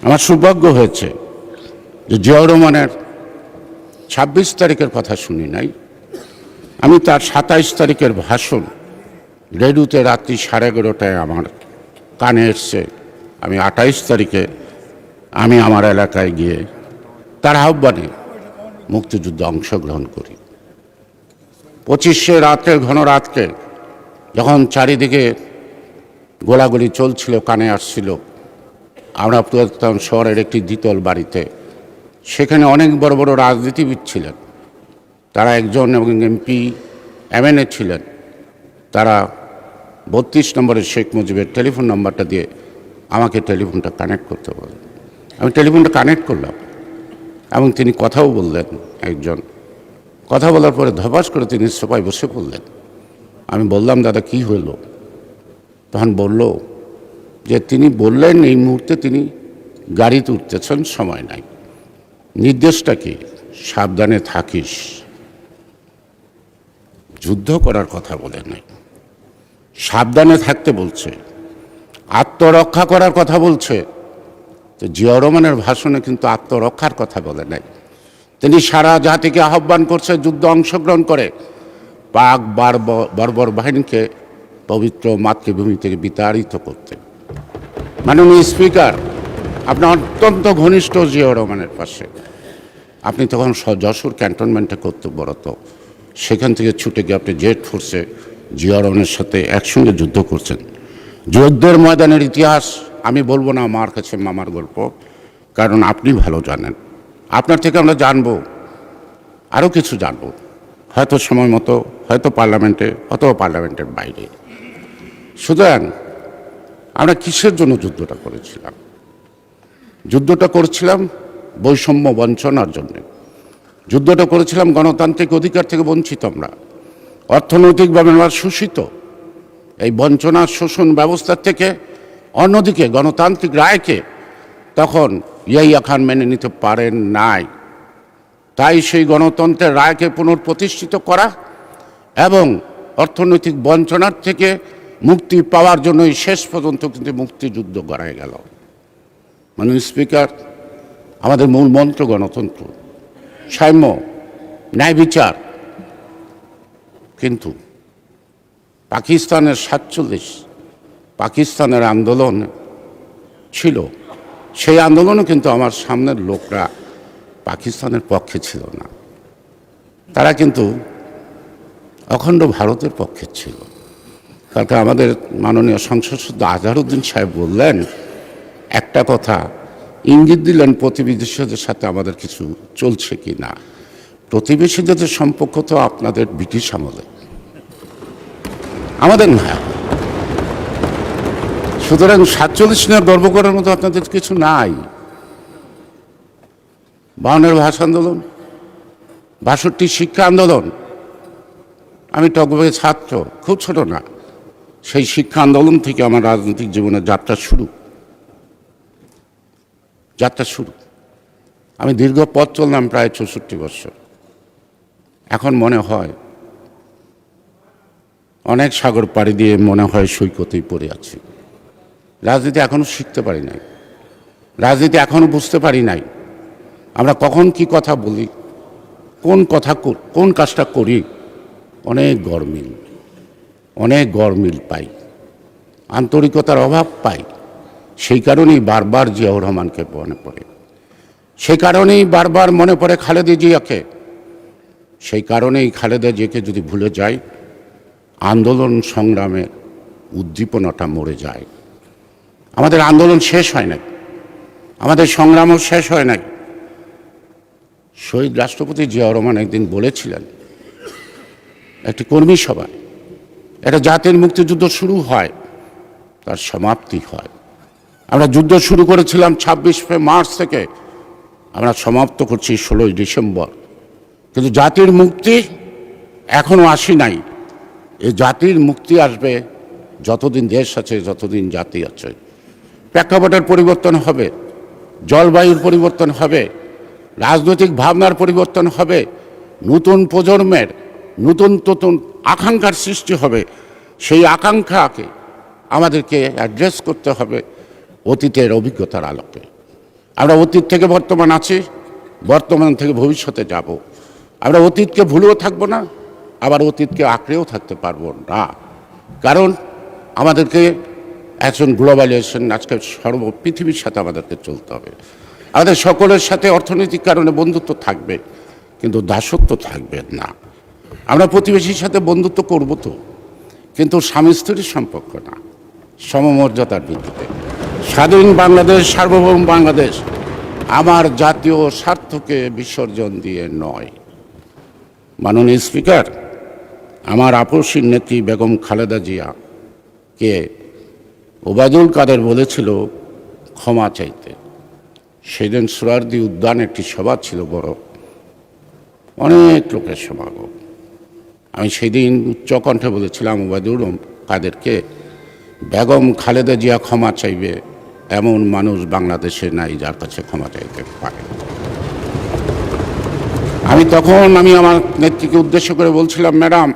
S4: আমার সৌভাগ্য হয়েছে যে জিয়াউর রহমানের ২৬ তারিখের কথা শুনি নাই, আমি তার ২৭ তারিখের ভাষণ রেডিওতে রাত্রি 11:30টায় আমার কানে এসছে। আমি ২৮ তারিখে আমি আমার এলাকায় গিয়ে তার আহ্বানে মুক্তিযুদ্ধে অংশগ্রহণ করি। 25শে রাতে, ঘন রাতকে যখন চারিদিকে গোলাগুলি চলছিল, কানে আসছিল, আমরা প্রথম শহরের একটি দ্বিতল বাড়িতে, সেখানে অনেক বড় বড় রাজনীতিবিদ ছিলেন। তারা একজন এবং এমপি, এমএনএ ছিলেন। তারা 32 নম্বরের শেখ মুজিবের টেলিফোন নাম্বারটা দিয়ে আমাকে টেলিফোনটা কানেক্ট করতে বলেন। আমি টেলিফোনটা কানেক্ট করলাম এবং তিনি কথাও বললেন। একজন কথা বলার পরে ধপাস করে তিনি সোফায় বসে পড়লেন। আমি বললাম, দাদা কি হলো? তখন বলল যে তিনি বললেন এই মুহূর্তে তিনি গাড়িতে উঠতেছেন, সময় নাই। নির্দেশটা কি? সাবধানে থাকিস। যুদ্ধ করার কথা বলে নাই, সাবধানে থাকতে বলছে, আত্মরক্ষা করার কথা বলছে। তো জিয়াউর রহমানের ভাষণে কিন্তু আত্মরক্ষার কথা বলে নাই। তিনি সারা জাতিকে আহ্বান করছে যুদ্ধ অংশগ্রহণ করে পাক বর্বর বাহিনীকে পবিত্র মাতৃভূমি থেকে বিতাড়িত করতে। মাননীয় স্পিকার, আপনি অত্যন্ত ঘনিষ্ঠ জিয়াউর রহমানের পাশে। আপনি তখন যশোর ক্যান্টনমেন্টে কর্তব্যরত, সেখান থেকে ছুটে গিয়ে আপনি জেড ফোর্সে জিয়াউর রহমানের সাথে একসঙ্গে যুদ্ধ করছেন। যুদ্ধের ময়দানের ইতিহাস আমি বলবো না আমার কাছে মামার গল্প, কারণ আপনি ভালো জানেন। আপনার থেকে আমরা জানবো, আরও কিছু জানবো, হয়তো সময় মতো, হয়তো পার্লামেন্টে, অথবা পার্লামেন্টের বাইরে। সুতরাং আমরা কিসের জন্য যুদ্ধটা করেছিলাম? যুদ্ধটা করেছিলাম বৈষম্য বঞ্চনার জন্যে। যুদ্ধটা করেছিলাম গণতান্ত্রিক অধিকার থেকে বঞ্চিত আমরা, অর্থনৈতিকভাবে আমরা শোষিত। এই বঞ্চনার শোষণ ব্যবস্থার থেকে অন্যদিকে গণতান্ত্রিক রায়কে তখন ইয়াহিয়া খান মেনে নিতে পারেন নাই। তাই সেই গণতন্ত্রের রায়কে পুনঃপ্রতিষ্ঠিত করা এবং অর্থনৈতিক বঞ্চনার থেকে মুক্তি পাওয়ার জন্যই শেষ পর্যন্ত কিন্তু মুক্তিযুদ্ধ গড়ায় গেল। মাননীয় স্পিকার, আমাদের মূল মন্ত্র গণতন্ত্র, সাম্য, ন্যায় বিচার, কিন্তু পাকিস্তানের 47 পাকিস্তানের আন্দোলন ছিল, সেই আন্দোলনে কিন্তু আমার সামনের লোকরা পাকিস্তানের পক্ষে ছিল না, তারা কিন্তু অখণ্ড ভারতের পক্ষে ছিল। কারণ আমাদের মাননীয় সংসদ সদস্য আজহারউদ্দিন সাহেব বললেন একটা কথা, ইঙ্গিত দিলেন প্রতিবেশীদের সাথে আমাদের কিছু চলছে কি না। প্রতিবেশীদের সম্পর্ক তো আপনাদের ব্রিটিশ আমলে, আমাদের না। সুতরাং 47 নিয়ে গর্ব করার মতো আপনাদের কিছু নাই। 52 ভাষা আন্দোলন, 62 শিক্ষা আন্দোলন, আমি টকবগে ছাত্র, খুব ছোট না, সেই শিক্ষা আন্দোলন থেকে আমার রাজনৈতিক জীবনের যাত্রা শুরু। আমি দীর্ঘ পথ চললাম প্রায় 64 বছর। এখন মনে হয় অনেক সাগর পাড়ি দিয়ে মনে হয় সৈকতেই পড়ে আছি। রাজনীতি এখনো শিখতে পারি নাই, রাজনীতি এখনো বুঝতে পারি নাই আমরা কখন কি কথা বলি, কোন কাজটা করি। অনেক গরমিল পাই, আন্তরিকতার অভাব পাই। সেই কারণেই বারবার জিয়াউর রহমানকে মনে পড়ে, সেই কারণেই বারবার মনে পড়ে খালেদা জিয়াকে। সেই কারণেই খালেদা জিয়াকে যদি ভুলে যাই, আন্দোলন সংগ্রামের উদ্দীপনাটা মরে যায়। আমাদের আন্দোলন শেষ হয় নাই, আমাদের সংগ্রামও শেষ হয় নাই। শহীদ রাষ্ট্রপতি জিয়াউর রহমান একদিন বলেছিলেন, একটি কর্মী সভায়, একটা জাতির মুক্তিযুদ্ধ শুরু হয়, তার সমাপ্তি হয়। আমরা যুদ্ধ শুরু করেছিলাম 26 মার্চ থেকে, আমরা সমাপ্ত করছি 16 ডিসেম্বর। কিন্তু জাতির মুক্তি এখনো আসি নাই। এই জাতির মুক্তি আসবে যতদিন দেশ আছে, যতদিন জাতি আছে। প্রেক্ষাপটের পরিবর্তন হবে, জলবায়ুর পরিবর্তন হবে, রাজনৈতিক ভাবনার পরিবর্তন হবে, নতুন প্রজন্মের নতুন আকাঙ্ক্ষার সৃষ্টি হবে। সেই আকাঙ্ক্ষাকে আমাদেরকে অ্যাড্রেস করতে হবে অতীতের অভিজ্ঞতার আলোকে। আমরা অতীত থেকে বর্তমান আছি, বর্তমান থেকে ভবিষ্যতে যাব। আমরা অতীতকে ভুলেও থাকবো না, আবার অতীতকে আঁকড়েও থাকতে পারবো না। কারণ আমাদেরকে একজন গ্লোবালাইজেশন, আজকে পৃথিবীর সাথে আমাদেরকে চলতে হবে। আমাদের সকলের সাথে অর্থনৈতিক কারণে বন্ধুত্ব থাকবে, কিন্তু দাসত্ব থাকবে না। আমরা প্রতিবেশীর সাথে বন্ধুত্ব করব তো, কিন্তু স্বামী স্ত্রীর সম্পর্ক না, সমমর্যাদার ভিত্তিতে। স্বাধীন বাংলাদেশ, সার্বভৌম বাংলাদেশ আমার জাতীয় স্বার্থকে বিসর্জন দিয়ে নয়। মাননীয় স্পিকার, আমার আপসীর নেত্রী বেগম খালেদা জিয়াকে ওবায়দুল কাদের বলেছিল ক্ষমা চাইতে। সেদিন সোহরাওয়ার্দী উদ্যানে একটি সভা ছিল, বড়, অনেক লোকের সমাগম। আমি সেদিন উচ্চকণ্ঠে বলেছিলাম ওবায়দুল কাদেরকে, বেগম খালেদা জিয়া ক্ষমা চাইবে এমন মানুষ বাংলাদেশে নাই যার কাছে ক্ষমা চাইতে পারে। আমি আমার নেত্রীকে উদ্দেশ্য করে বলছিলাম, ম্যাডাম,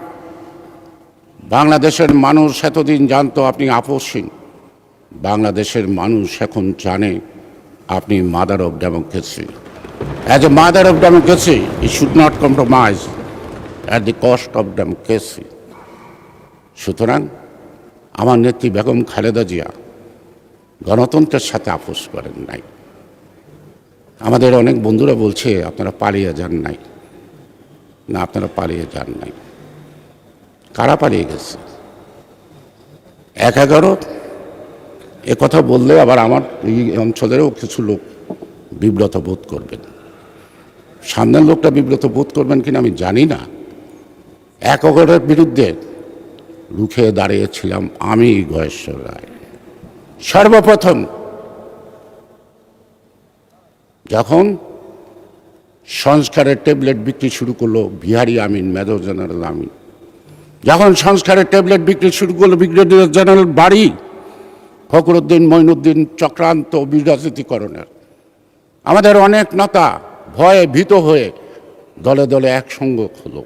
S4: বাংলাদেশের মানুষ এতদিন জানতো আপনি আপসহীন, বাংলাদেশের মানুষ এখন জানে আপনি mother of democracy. As a mother of democracy E should not compromise at the cost of democracy. সুতরাং আমার নেত্রী বেগম খালেদা জিয়া গণতন্ত্রের সাথে আপোষ করেন নাই। আমাদের অনেক বন্ধুরা বলছে আপনারা পালিয়ে যান নাই। না, আপনারা পালিয়ে যান নাই। কারা পালিয়ে গেছে? 11 এ কথা বললে আবার আমার এই অঞ্চলেরও কিছু লোক বিব্রত বোধ করবেন। সামনের লোকটা বিব্রত বোধ করবেন কিনা আমি জানি না। 11-এর বিরুদ্ধে রুখে দাঁড়িয়েছিলাম আমি, গয়েশ্বর রায়। সর্বপ্রথম যখন সংস্কারের ট্যাবলেট বিক্রি শুরু করলো বিহারী আমিন, মেজর জেনারেল আমিন, যখন সংস্কারের ট্যাবলেট বিক্রি শুরু করলো ব্রিগেডিয়ার জেনারেল বাড়ি, ফখরুদ্দিন মঈনুদ্দিন চক্রান্ত বিরাজনীতিকরণের। আমাদের অনেক নেতা ভয়ে ভীত হয়ে দলে দলে একসঙ্গ হলো,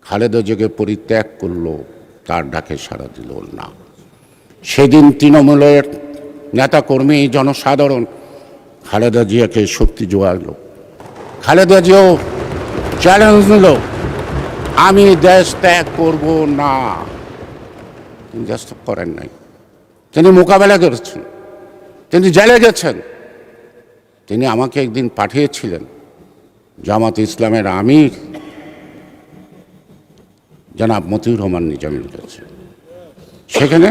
S4: খালেদা জিয়াকে পরিত্যাগ করলো, তার ডাকে সাড়া দিল না। সেদিন তৃণমূলের নেতাকর্মী জনসাধারণ খালেদা জিয়াকে শক্তি জোগালো। খালেদা জিয়াও চ্যালেঞ্জ নিল, আমি দেশ ত্যাগ করব না। তিনি দেশ ত্যাগ করেন নাই, তিনি মোকাবেলা করেছেন, তিনি জেলে গেছেন। তিনি আমাকে একদিন পাঠিয়েছিলেন জামাত ইসলামের আমির জনাব মতিউর রহমান নিজামীর কাছে। সেখানে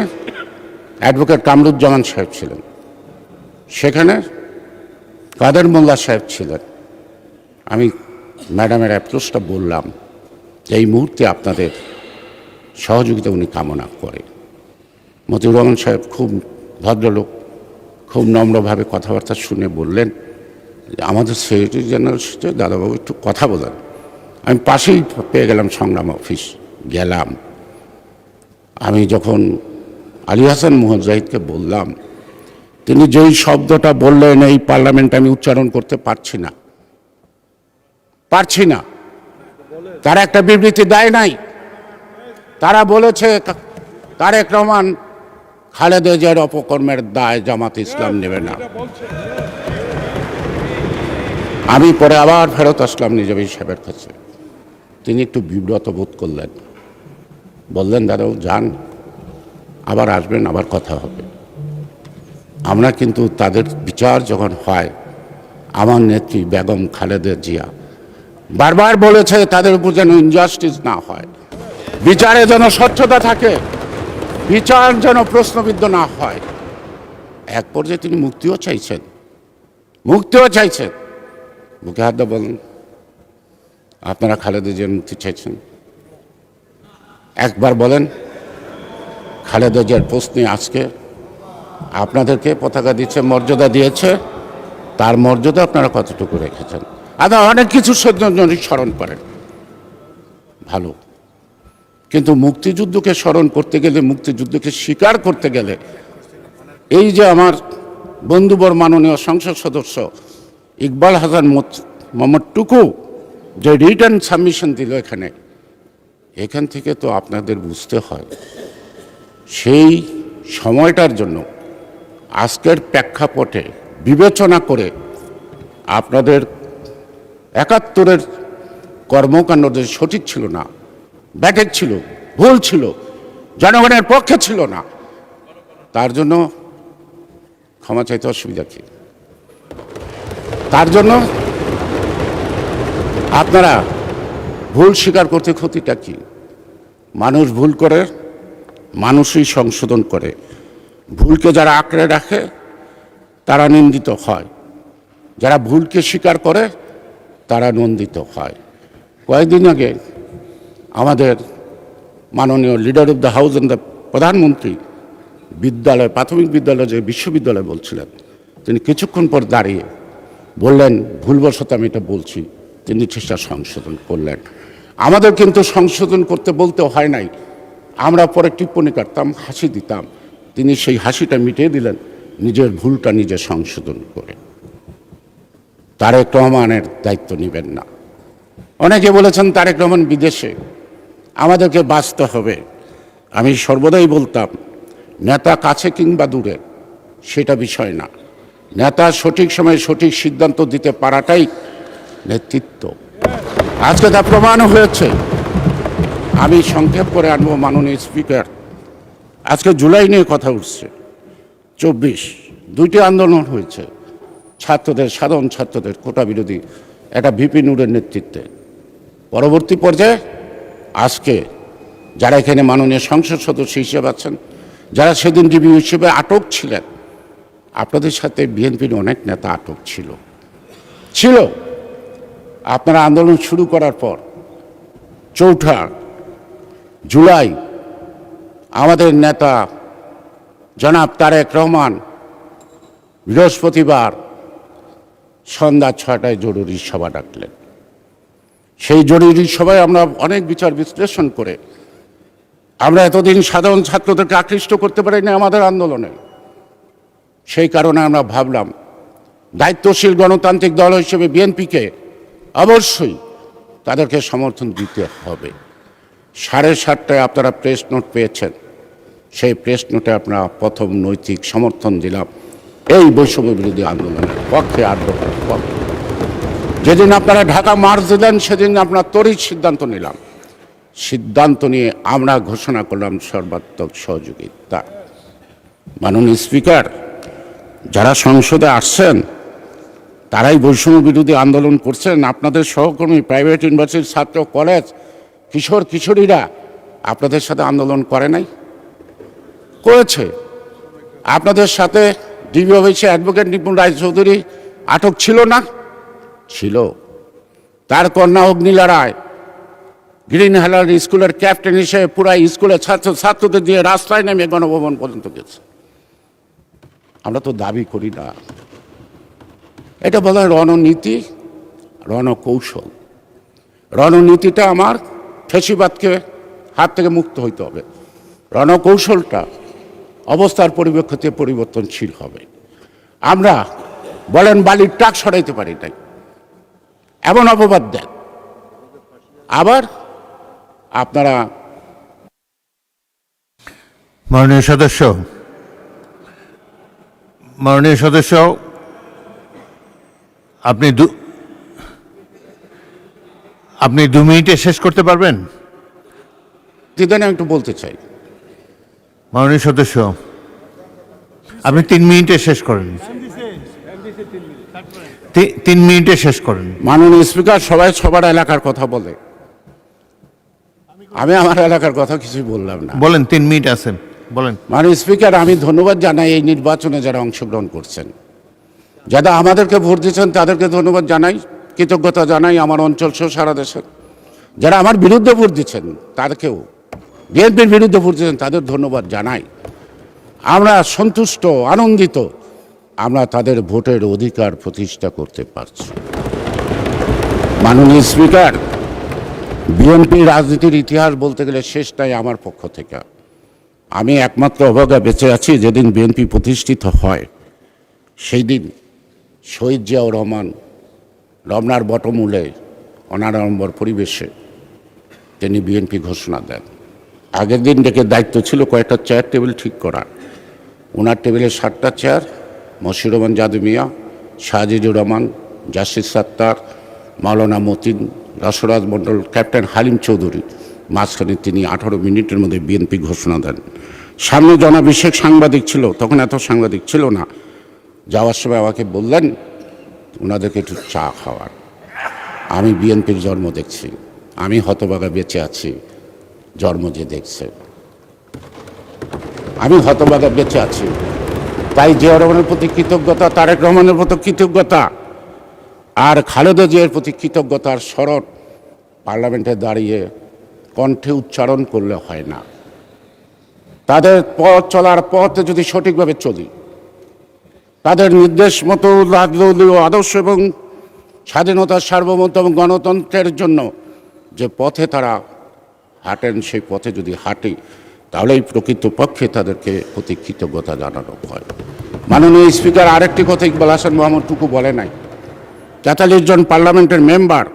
S4: অ্যাডভোকেট কামরুজ্জামান সাহেব ছিলেন, সেখানে কাদের মোল্লা সাহেব ছিলেন। আমি ম্যাডামের অ্যাপ্রোচটা বললাম, এই মুহূর্তে আপনাদের সহযোগিতা উনি কামনা করে। মতিউর রহমান সাহেব খুব ভদ্রলোক, খুব নম্রভাবে কথাবার্তা শুনে বললেন, আমাদের সেক্রেটারি জেনারেল সাথে দাদাবাবু একটু কথা বলেন। আমি পাশেই পেয়ে গেলাম সংগ্রাম অফিস, গেলাম। আমি যখন আলী হাসান মুজাহিদকে বললাম, তিনি যেই শব্দটা বললেন এই পার্লামেন্টে আমি উচ্চারণ করতে পারছি না। তারা একটা বিবৃতি দেয় নাই, তারা বলেছে তারেক রহমান খালেদা জিয়ার অপকর্মের দায় জামাত ইসলাম নেবে না। আমি পরে আবার ফেরত আসলাম নিজামী সাহেবের কাছে। তিনি একটু বিব্রত বোধ করলেন, বললেন দাদাও যান, আবার আসবেন, আবার কথা হবে। আমরা কিন্তু তাদের বিচার যখন হয়, আমার নেত্রী বেগম খালেদা জিয়া বারবার বলেছে তাদের উপর যেন ইনজাস্টিস না হয়, বিচারে যেন স্বচ্ছতা থাকে, বিচার যেন প্রশ্নবিদ্ধ না হয়। এক পর্যায়ে তিনি মুক্তিও চাইছেন। মুখে হাত দিয়ে বলেন, আপনারা খালেদা জিয়ার মুক্তি চাইছেন? একবার বলেন, খালেদা জিয়ার প্রশ্নে আজকে আপনাদেরকে পতাকা দিচ্ছে, মর্যাদা দিয়েছে, তার মর্যাদা আপনারা কতটুকু রেখেছেন? আপনারা অনেক কিছু স্মরণ করেন, ভালো, কিন্তু মুক্তিযুদ্ধকে স্মরণ করতে গেলে, মুক্তিযুদ্ধকে স্বীকার করতে গেলে, এই যে আমার বন্ধুবর মাননীয় সংসদ সদস্য ইকবাল হাসান মোহাম্মদ টুকু যে রিটার্ন সাবমিশন দিল এখান থেকে তো আপনাদের বুঝতে হয় সেই সময়টার জন্য আজকের প্রেক্ষাপটে বিবেচনা করে আপনাদের ৭১-এর কর্মকাণ্ড যে সঠিক ছিল না, ব্যাঠিক ছিল, ভুল ছিল, জনগণের পক্ষে ছিল না, তার জন্য ক্ষমা চাইতে অসুবিধা কি? তার জন্য আপনারা ভুল স্বীকার করতে ক্ষতিটা কি? মানুষ ভুল করে, মানুষই সংশোধন করে। ভুলকে যারা আঁকড়ে রাখে তারা নিন্দিত হয়, যারা ভুলকে স্বীকার করে তারা নন্দিত হয়। কয়েকদিন আগে আমাদের মাননীয় leader of the house the প্রধানমন্ত্রী বিদ্যালয়, প্রাথমিক বিদ্যালয় যে বিশ্ববিদ্যালয় বলছিলেন, তিনি কিছুক্ষণ পর দাঁড়িয়ে বললেন, ভুলবশত আমি এটা বলছি, তিনি চেষ্টা সংশোধন করলেন। আমাদের কিন্তু সংশোধন করতে বলতে হয় নাই, আমরা পরে টিপ্পণী কাটতাম, হাসি দিতাম, তিনি সেই হাসিটা মিটিয়ে দিলেন নিজের ভুলটা নিজে সংশোধন করে। তারেক রহমানের দায়িত্ব নেবেন না। অনেকে বলেছেন তারেক রহমান বিদেশে, আমাদেরকে বাঁচতে হবে। আমি সর্বদাই বলতাম, নেতা কাছে কিংবা দূরে সেটা বিষয় না, নেতা সঠিক সময়ে সঠিক সিদ্ধান্ত দিতে পারাটাই নেতৃত্ব। আজকে তা প্রমাণ হয়েছে। আমি সংক্ষেপ করে আনবো মাননীয় স্পিকার, আজকে জুলাই নিয়ে কথা উঠছে, ২৪ দুইটি আন্দোলন হয়েছে ছাত্রদের, সাধারণ ছাত্রদের, কোটা বিরোধী, একটা ভিপি নুরের নেতৃত্বে। পরবর্তী পর্যায়ে আজকে যারা এখানে মাননীয় সংসদ সদস্য হিসেবে আছেন, যারা সেদিন ডিবি হিসেবে আটক ছিলেন, আপনাদের সাথে বিএনপির অনেক নেতা আটক ছিল। আপনারা আন্দোলন শুরু করার পর ৪ঠা জুলাই আমাদের নেতা জনাব তারেক রহমান বৃহস্পতিবার সন্ধ্যা ৬টায় জরুরি সভা ডাকলেন। সেই জরুরি সভায় আমরা অনেক বিচার বিশ্লেষণ করে আমরা এতদিন সাধারণ ছাত্রদেরকে আকৃষ্ট করতে পারিনি আমাদের আন্দোলনে, সেই কারণে আমরা ভাবলাম দায়িত্বশীল গণতান্ত্রিক দল হিসেবে বিএনপিকে অবশ্যই তাদেরকে সমর্থন দিতে হবে। 7:30টায় আপনারা প্রেস নোট পেয়েছেন, সেই প্রেস নোটে আপনারা প্রথম নৈতিক সমর্থন দিলাম এই বৈষম্য বিরোধী আন্দোলনের পক্ষে, আগ্রহের পক্ষে। যেদিন আপনারা ঢাকা মার্চ দিলেন সেদিন আমরা তড়িৎ সিদ্ধান্ত নিলাম, সিদ্ধান্ত নিয়ে আমরা ঘোষণা করলাম সর্বাত্মক সহযোগিতা। মাননীয় স্পিকার, যারা সংসদে আসছেন তারাই বৈষম্য বিরোধী আন্দোলন করছেন। আপনাদের সহকর্মী প্রাইভেট ইউনিভার্সিটির ছাত্র, কলেজ, কিশোর কিশোরীরা আপনাদের সাথে আন্দোলন করে নাই? করেছে। আপনাদের সাথে ডিবি অফিসে অ্যাডভোকেট নিপুণ রায়চৌধুরী আটক ছিল না? ছিল। তার কন্যা অগ্নিলা রায় গ্রিন হেলার স্কুলের ক্যাপ্টেন হিসেবে পুরা স্কুলে ছাত্রদের দিয়ে রাস্তায় নেমে গণভবন পর্যন্ত গেছে। আমরা তো দাবি করি না, এটা বলা হয় রণনীতি, রণকৌশল। রণনীতিটা আমার ফেসিবাদকে হাত থেকে মুক্ত হইতে হবে, রণকৌশলটা অবস্থার পরিপ্রেক্ষিতে পরিবর্তনশীল হবে। আমরা বলেন বালির ট্রাক সরাইতে পারি নাই, এমন অপবাদ দেন। আবার আপনারা
S1: মাননীয় সদস্য, আপনি 2 মিনিটে শেষ করতে পারবেন?
S4: দিদানে একটু বলতে চাই।
S1: মাননীয় সদস্য, আপনি 3 মিনিটে শেষ করেন। 3 মিনিটে শেষ করেন।
S4: মাননীয় স্পিকার, সবাই সবার এলাকার কথা বলে, আমি আমার এলাকার কথা কিছুই বললাম না।
S1: বলেন, 3 মিনিট আছেন, বলেন।
S4: মাননীয় স্পিকার, আমি ধন্যবাদ জানাই এই নির্বাচনে যারা অংশগ্রহণ করছেন, যারা আমাদেরকে ভোট দিচ্ছেন তাদেরকে ধন্যবাদ জানাই, কৃতজ্ঞতা জানাই আমার অঞ্চল সহ সারা দেশের। যারা আমার বিরুদ্ধে ভোট দিচ্ছেন তাদেরকেও, বিএনপির বিরুদ্ধে ভোট দিচ্ছেন তাদের ধন্যবাদ জানাই। আমরা সন্তুষ্ট, আনন্দিত, আমরা তাদের ভোটের অধিকার প্রতিষ্ঠা করতে পারছি। মাননীয় স্পিকার, বিএনপির রাজনীতির ইতিহাস বলতে গেলে শেষ নাই আমার পক্ষ থেকে। আমি একমাত্র অভাগা বেঁচে আছি যেদিন বিএনপি প্রতিষ্ঠিত হয়, সেই দিন শহীদ জিয়াউর রহমান রমনার বটমূলে অনাড়ম্বর পরিবেশে তিনি বিএনপি ঘোষণা দেন। আগের দিন ডেকে দায়িত্ব ছিল কয়েকটা চেয়ার টেবিল ঠিক করা। ওনার টেবিলে 7টা চেয়ার, মশিউর রহমান জাদু মিয়া, শাহজিজুর রহমান, জাসির সাত্তার, মাওলানা মতিন, রসরাজ মণ্ডল, ক্যাপ্টেন হালিম চৌধুরী। মাঝখানে তিনি 18 মিনিটের মধ্যে বিএনপি ঘোষণা দেন। সামনে জনাভিষেক সাংবাদিক ছিল, তখন এত সাংবাদিক ছিল না। যাওয়ার সময় আমাকে বললেন ওনাদেরকে একটু চা খাওয়ার। আমি বিএনপির জন্ম দেখছি, আমি হতভাগা বেঁচে আছি, জন্ম যে দেখছে। আমি হতভাগা বেঁচে আছি, তাই জিয়াউর রহমানের প্রতি কৃতজ্ঞতা, তারেক রহমানের প্রতি কৃতজ্ঞতা, আর খালেদা জিয়ার প্রতি কৃতজ্ঞতার স্মরণ পার্লামেন্টে দাঁড়িয়ে কণ্ঠে উচ্চারণ করলে হয় না। তাদের পথ চলার পথে যদি সঠিকভাবে চলি, তাদের নির্দেশ মতো রাজনৈতিক আদর্শ এবং স্বাধীনতার সার্বভৌমত্ব এবং গণতন্ত্রের জন্য যে পথে তারা হাঁটেন, সেই পথে যদি হাঁটি তাহলেই প্রকৃতপক্ষে তাদেরকে প্রতি কৃতজ্ঞতা জানানো হয়। মাননীয় স্পিকার, আরেকটি কথা ইকবাল হাসান মোহাম্মদ টুকু বলে নাই। 43 জন পার্লামেন্টের মেম্বার,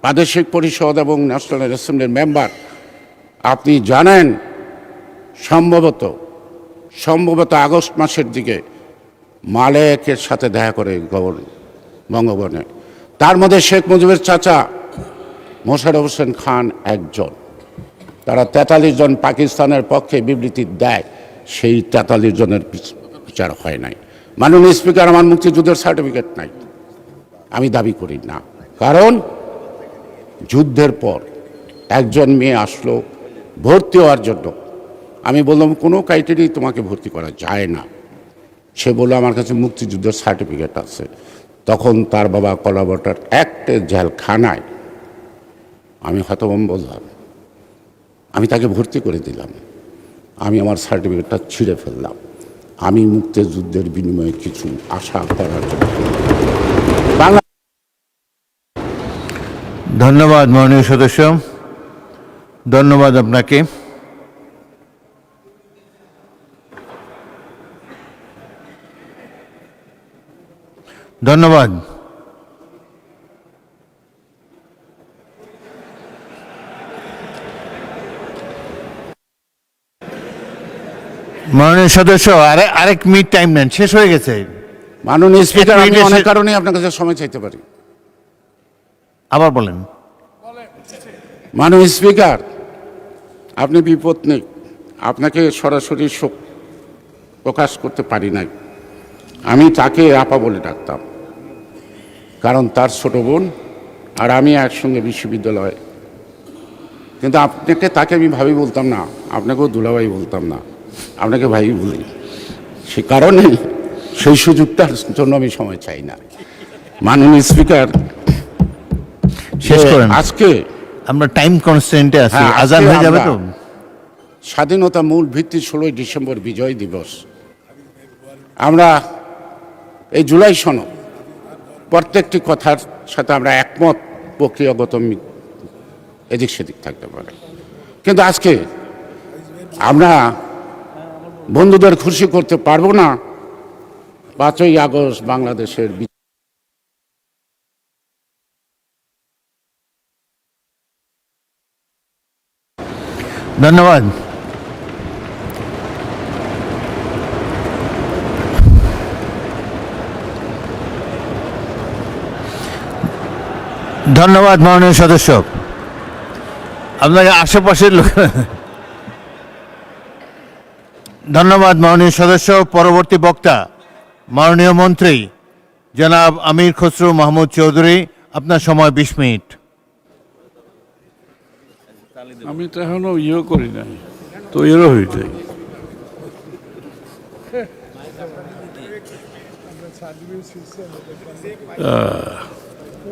S4: প্রাদেশিক পরিষদ এবং ন্যাশনাল অ্যাসেম্বলির মেম্বার। আপনি জানেন সম্ভবত আগস্ট মাসের দিকে মালেকের সাথে দেখা করে বঙ্গভবনে। তার মধ্যে শেখ মুজিবের চাচা মোশাররফ হোসেন খান একজন। তারা 43 জন পাকিস্তানের পক্ষে বিবৃতি দেয়, সেই 43 জনের বিচার হয় নাই। মাননীয় স্পিকার, আমার মুক্তিযুদ্ধের সার্টিফিকেট নাই, আমি দাবি করি না। কারণ যুদ্ধের পর একজন মেয়ে আসলো ভর্তি হওয়ার জন্য, আমি বললাম কোনো ক্রাইটেরিয়ায় তোমাকে ভর্তি করা যায় না। সে বলল আমার কাছে মুক্তিযুদ্ধের সার্টিফিকেট আছে। তখন তার বাবা কলাবটার একটা জেলখানায়, আমি হতভম্ব বললাম, আমি তাকে ভর্তি করে দিলাম। আমি আমার সার্টিফিকেটটা ছিঁড়ে ফেললাম। আমি মুক্তিযুদ্ধের বিনিময়ে কিছু আশা করার জন্য।
S1: ধন্যবাদ মাননীয় সদস্য, ধন্যবাদ আপনাকে। ধন্যবাদ। মাননীয় সদস্য আরেক মিনিট টাইম নেন, শেষ হয়ে গেছে।
S4: মাননীয় স্পিকার, আমি
S1: মিনিটে
S4: অনেক
S1: শেষ-
S4: কারণে আপনার কাছে সময় চাইতে পারি।
S1: আবার বলেন।
S4: মাননীয় স্পিকার, আপনি বিপত্নিক, আপনাকে সরাসরি শোক প্রকাশ করতে পারি নাই। আমি তাকে আপা বলে ডাকতাম, কারণ তার ছোট বোন আর আমি একসঙ্গে বিশ্ববিদ্যালয়ে। কিন্তু আপনাকে তাকে আমি ভাবি বলতাম না, আপনাকেও দুলাভাই বলতাম না, আপনাকে ভাই বলি। সে কারণে সেই সুযোগটার জন্য আমি সময় চাই না। মাননীয় স্পিকার,
S1: শেষ করেন।
S4: আজকে
S1: আমরা টাইম কনস্ট্যান্টে আছি,
S4: হ্যাঁ,
S1: আজান
S4: আজকে
S1: হয়ে যাবে তো।
S4: আমরা স্বাধীনতা মূল ভিত্তি 16ই ডিসেম্বর বিজয় দিবস। আমরা এই জুলাই সনদ প্রত্যেকটি কথার সাথে আমরা একমত, প্রক্রিয়াগত এদিক সেদিক থাকতে পারে, কিন্তু আজকে আমরা বন্ধুদের খুশি করতে পারবো না 5ই আগস্ট বাংলাদেশের
S1: ধন্যবাদ। ধন্যবাদ মাননীয় সদস্য। আপনাকে আশেপাশের লোক ধন্যবাদ মাননীয় সদস্য। পরবর্তী বক্তা মাননীয় মন্ত্রী জনাব আমির খসরু মাহমুদ চৌধুরী, আপনার সময় 20 মিনিট।
S5: আমি তো এখনো করি নাই, তো এরও হয়ে যায়।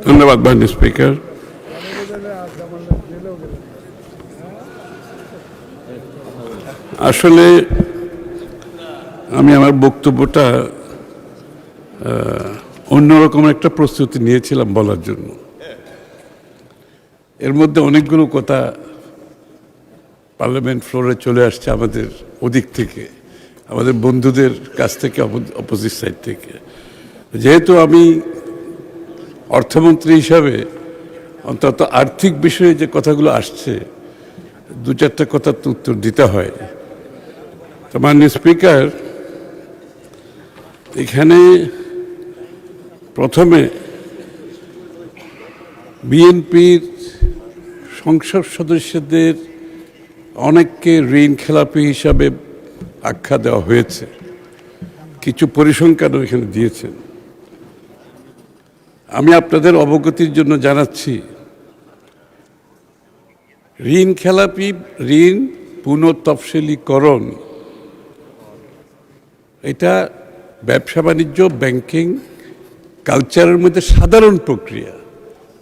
S5: ধন্যবাদ মাননীয় স্পিকার। আসলে আমি আমার বক্তব্যটা অন্যরকম একটা প্রস্তুতি নিয়েছিলাম বলার জন্য। এর মধ্যে অনেকগুলো কথা পার্লামেন্ট ফ্লোরে চলে আসছে আমাদের ওদিক থেকে, আমাদের বন্ধুদের কাছ থেকে, অপোজিট সাইড থেকে। যেহেতু আমি অর্থমন্ত্রী হিসাবে অন্তত আর্থিক বিষয়ে যে কথাগুলো আসছে, 2-4টা কথা তো উত্তর দিতে হয়। তো মাননীয় স্পিকার, এখানে প্রথমে বিএনপির সংসদ সদস্যদের অনেককে ঋণ খেলাপি হিসাবে আখ্যা দেওয়া হয়েছে, কিছু পরিসংখ্যানও এখানে দিয়েছেন। আমি আপনাদের অবগতির জন্য জানাচ্ছি, ঋণ খেলাপি, ঋণ পুনঃতফসিলীকরণ, এটা ব্যবসা বাণিজ্য, ব্যাংকিং কালচারের মধ্যে সাধারণ প্রক্রিয়া।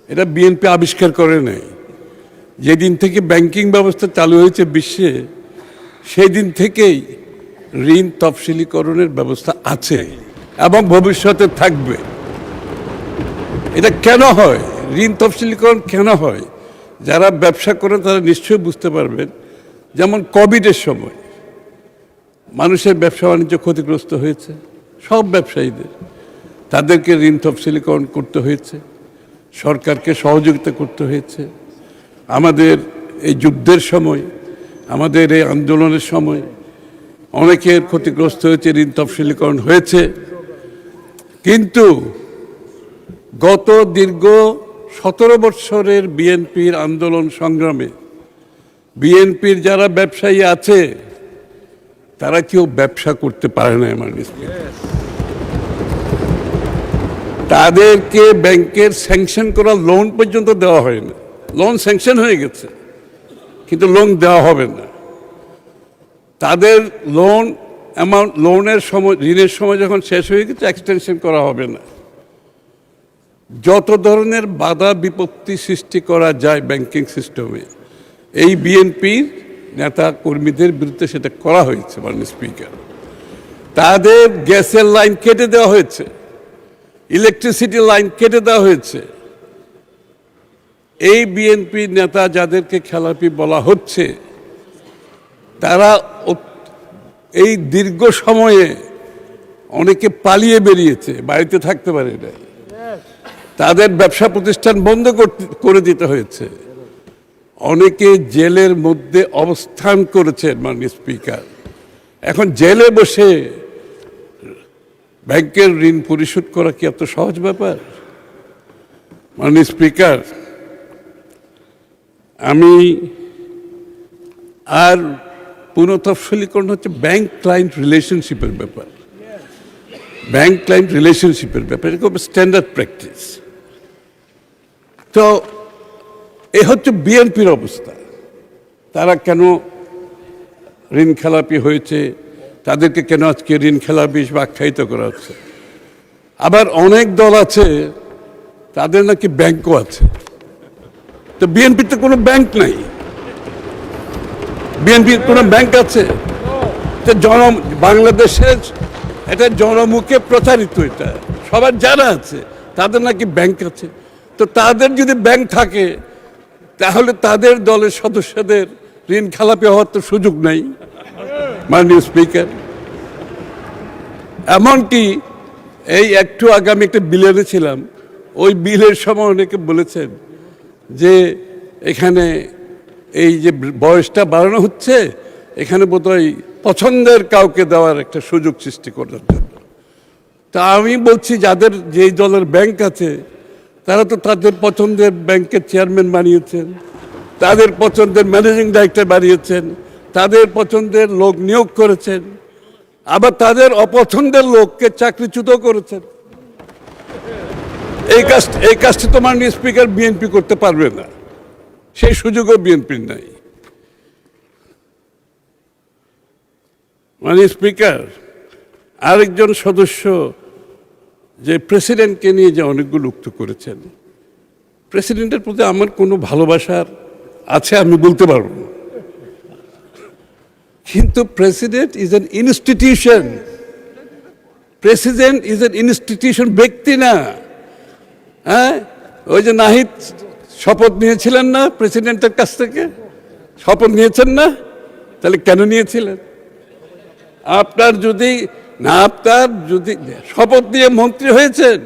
S5: এটা বিএনপি আবিষ্কার করে নাই। যেদিন থেকে ব্যাংকিং ব্যবস্থা চালু হয়েছে বিশ্বে, সেই দিন থেকেই ঋণ তফসিলীকরণের ব্যবস্থা আছে এবং ভবিষ্যতে থাকবে। এটা কেন হয়, ঋণ তফসিলীকরণ কেন হয়, যারা ব্যবসা করেন তারা নিশ্চয়ই বুঝতে পারবেন। যেমন কোভিডের সময় মানুষের ব্যবসা বাণিজ্য ক্ষতিগ্রস্ত হয়েছে, সব ব্যবসায়ীদের, তাদেরকে ঋণ তফসিলীকরণ করতে হয়েছে, সরকারকে সহযোগিতা করতে হয়েছে। আমাদের এই যুদ্ধের সময়, আমাদের এই আন্দোলনের সময় অনেকের ক্ষতিগ্রস্ত হয়েছে, ঋণ তফসিলীকরণ হয়েছে। কিন্তু গত দীর্ঘ 17 বৎসরের বিএনপির আন্দোলন সংগ্রামে বিএনপির যারা ব্যবসায়ী আছে তারা কেউ ব্যবসা করতে পারে না। আমার তাদেরকে ব্যাংকের স্যাংশন করা লোন পর্যন্ত দেওয়া হয় না। লোন স্যাংশন হয়ে গেছে কিন্তু লোন দেওয়া হবে না। তাদের লোন অ্যামাউন্ট, লোনের সময়, ঋণের সময় যখন শেষ হয়ে গেছে, এক্সটেনশন করা হবে না। যত ধরনের বাধা বিপত্তি সৃষ্টি করা যায় ব্যাংকিং সিস্টেমে, এই বিএনপির নেতা কর্মীদের বিরুদ্ধে সেটা করা হয়েছে। মাননীয় স্পিকার, তাদের গ্যাসের লাইন কেটে দেওয়া হয়েছে, ইলেকট্রিসিটি লাইন কেটে দেওয়া হয়েছে। এই বিএনপি নেতা যাদেরকে খেলাপি বলা হচ্ছে, তারা এই দীর্ঘ সময়ে অনেকে পালিয়ে বেরিয়েছে, বাড়িতে থাকতে পারে না, তাদের ব্যবসা প্রতিষ্ঠান বন্ধ করে দিতে হয়েছে, অনেকে জেলের মধ্যে অবস্থান করেছেন মাননীয় স্পিকার। এখন জেলে বসে ব্যাংকের ঋণ পরিশোধ করা কি এত সহজ ব্যাপার? মাননীয় স্পিকার, আমি আর পুনঃতফসিলীকরণ হচ্ছে ব্যাংক ক্লায়েন্ট রিলেশনশিপের ব্যাপার, ব্যাংক ক্লায়েন্ট রিলেশনশিপের ব্যাপার, এটা খুব স্ট্যান্ডার্ড প্র্যাকটিস। তো এ হচ্ছে বিএনপির অবস্থা। তারা কেন ঋণ খেলাপি হয়েছে, তাদেরকে কেন আজকে ঋণ খেলাপি হিসেবে আখ্যায়িত করা হচ্ছে। আবার অনেক দল আছে তাদের নাকি ব্যাংকও আছে। তো বিএনপির তো কোনো ব্যাংক নাই, বিএনপির কোনো ব্যাংক আছে? বাংলাদেশের এটা জনমুখে প্রচারিত, এটা সবার জানা আছে তাদের নাকি ব্যাংক আছে। তো তাদের যদি ব্যাংক থাকে তাহলে তাদের দলের সদস্যদের ঋণ খেলাপি হওয়ার তো সুযোগ নাই মাননীয় স্পিকার। এমনকি এই একটু আগে আমি একটা বিল এনেছিলাম, ওই বিলের সময় অনেকে বলেছেন যে এখানে এই যে বয়সটা বাড়ানো হচ্ছে, এখানে বোধহয় পছন্দের কাউকে দেওয়ার একটা সুযোগ সৃষ্টি করার জন্য। তা আমি বলছি, যাদের যেই দলের ব্যাংক আছে তারা তো তাদের পছন্দের ব্যাংকের চেয়ারম্যান বানিয়েছেন, তাদের পছন্দের ম্যানেজিং ডাইরেক্টর বানিয়েছেন, তাদের পছন্দের লোক নিয়োগ করেছেন, আবার তাদের অপছন্দের লোককে চাকরিচ্যুত করেছেন। এই কাজটি তো মাননীয় স্পিকার বিএনপি করতে পারবে না, সেই সুযোগও বিএনপির নাই। মাননীয় স্পিকার, আরেকজন সদস্য যে প্রেসিডেন্টকে নিয়ে যে অনেকগুলো উক্ত করেছেন, প্রেসিডেন্টের প্রতি আমার কোনো ভালোবাসার আছে আমি বলতে পারবো না, কিন্তু president is an institution, president is an institution, ব্যক্তি না। হ্যাঁ, ওই যে নাহিদ শপথ নিয়েছিলেন না প্রেসিডেন্টের কাছ থেকে, শপথ নিয়েছেন না? তাহলে কেন নিয়েছিলেন? আপনার যদি শপথ নিয়ে মন্ত্রী হয়েছেন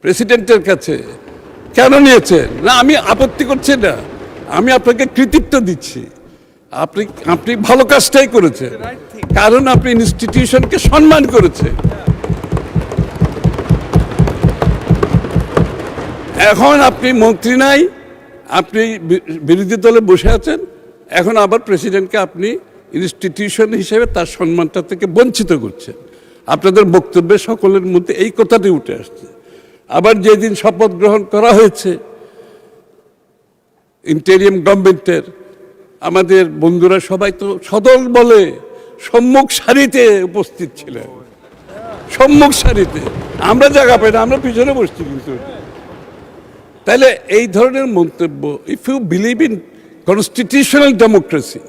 S5: প্রেসিডেন্টের কাছে, কেন নিয়েছেন? না, আমি আপত্তি করছি না, আমি আপনাকে কৃতিত্ব দিচ্ছি, আপনি ভালো কাজটাই করেছেন, কারণ আপনি ইনস্টিটিউশনকে সম্মান করেছেন। এখন আপনি মন্ত্রী নাই, আপনি বিরোধী দলে বসে আছেন, এখন আবার প্রেসিডেন্টকে আপনি ইনস্টিটিউশন হিসেবে তার সম্মানটা থেকে বঞ্চিত করছেন। আপনাদের বক্তব্যে সকলের মধ্যে এই কথাটি উঠে আসছে। আবার যেদিন শপথ গ্রহণ করা হয়েছে ইন্টেরিয়াম গভর্নমেন্টের, আমাদের বন্ধুরা সবাই তো সদল বলে সম্মুখ সারিতে উপস্থিত ছিলেন, সম্মুখ সারিতে। আমরা জায়গা পাই না, আমরা পিছনে বসছি। কিন্তু তাহলে এই ধরনের মন্তব্য, if you believe in constitutional democracy,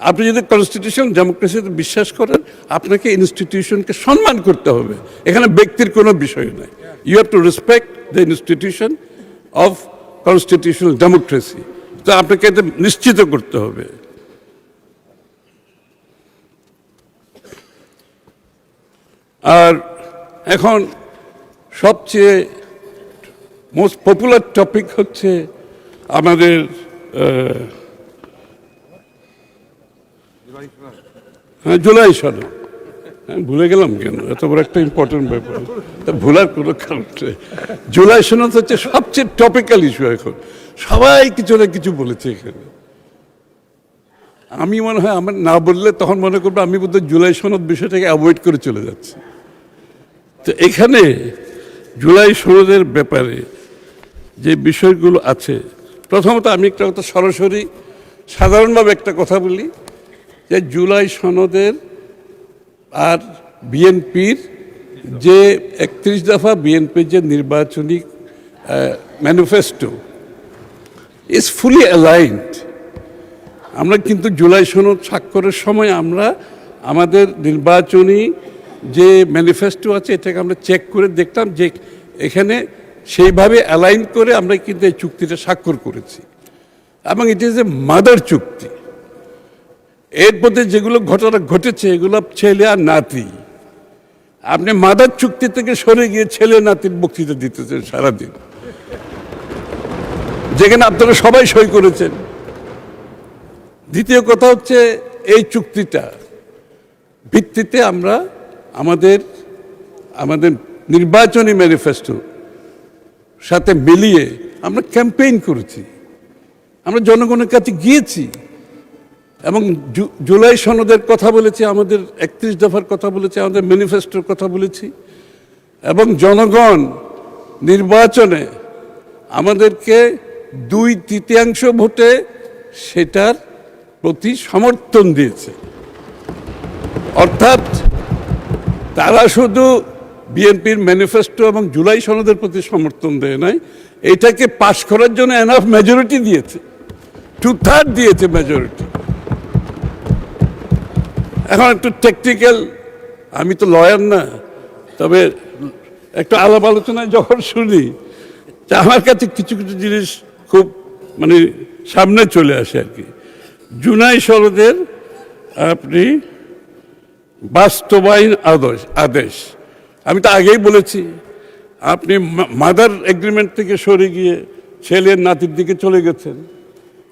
S5: আপনি যদি কনস্টিটিউশনাল ডেমোক্রেসিতে বিশ্বাস করেন, আপনাকে ইনস্টিটিউশনকে সম্মান করতে হবে, এখানে ব্যক্তির কোনো বিষয় নাই। You have to respect the institution of constitutional democracy, তো আপনাকে এটা নিশ্চিত করতে হবে। আর এখন সবচেয়ে মোস্ট পপুলার টপিক হচ্ছে আমাদের জুলাই সনদ। ভুলে গেলাম কেন, এত বড় একটা ইম্পর্টেন্ট ব্যাপার, তা ভুলার কোনো কারণ নেই। জুলাই সনদ হচ্ছে সবচেয়ে টপিক্যাল ইস্যু এখন, সবাই কিছু না কিছু বলেছে এখানে। আমি মনে হয় আমার না বললে তখন মনে করবো আমি বোধহয় জুলাই সনদ বিষয়টাকে অ্যাভয়েড করে চলে যাচ্ছি। তো এখানে জুলাই সনদের ব্যাপারে যে বিষয়গুলো আছে, প্রথমত আমি একটা কথা সরাসরি সাধারণভাবে একটা কথা বলি, যে জুলাই সনদের আর বিএনপির যে 31 দফা বিএনপির যে নির্বাচনী ম্যানিফেস্টো ইজ ফুলি অ্যালাইনড। আমরা কিন্তু জুলাই সনদ স্বাক্ষরের সময় আমরা আমাদের নির্বাচনী যে ম্যানিফেস্টো আছে এটাকে আমরা চেক করে দেখলাম যে এখানে সেইভাবে অ্যালাইন করে আমরা কিন্তু এই চুক্তিটা স্বাক্ষর করেছি, এবং ইট ইজ এ মাদার চুক্তি। এর মধ্যে যেগুলো ঘটনা ঘটেছে এগুলো ছেলে আর নাতি, আপনি মাদার চুক্তি থেকে সরে গিয়ে ছেলে নাতির বক্তৃতা দিতেছেন সারাদিন, যেখানে আপনারা সবাই সই করেছেন। দ্বিতীয় কথা হচ্ছে, এই চুক্তিটা ভিত্তিতে আমরা আমাদের নির্বাচনী ম্যানিফেস্টো সাথে মিলিয়ে আমরা ক্যাম্পেইন করেছি, আমরা জনগণের কাছে গিয়েছি এবং জুলাই সনদের কথা বলেছি, আমাদের 31 দফার কথা বলেছি, আমাদের ম্যানিফেস্টোর কথা বলেছি এবং জনগণ নির্বাচনে আমাদেরকে 2/3 ভোটে সেটার প্রতি সমর্থন দিয়েছে। অর্থাৎ তারা শুধু বিএনপির ম্যানিফেস্টো এবং জুলাই সনদের প্রতি সমর্থন দেয় নাই, এটাকে পাশ করার জন্য এনাফ মেজরিটি দিয়েছে, 2/3 দিয়েছে মেজরিটি। এখন একটু টেকনিক্যাল, আমি তো লয়ার না, তবে একটু আলাপ আলোচনায় যখন শুনি, আমার কাছে কিছু কিছু জিনিস খুব মানে সামনে চলে আসে আর কি। জুলাই সনদের আপনি বাস্তবায়ন আদেশ, আমি তো আগেই বলেছি, আপনি মাদার এগ্রিমেন্ট থেকে সরে গিয়ে ছেলের নাতির দিকে চলে গেছেন,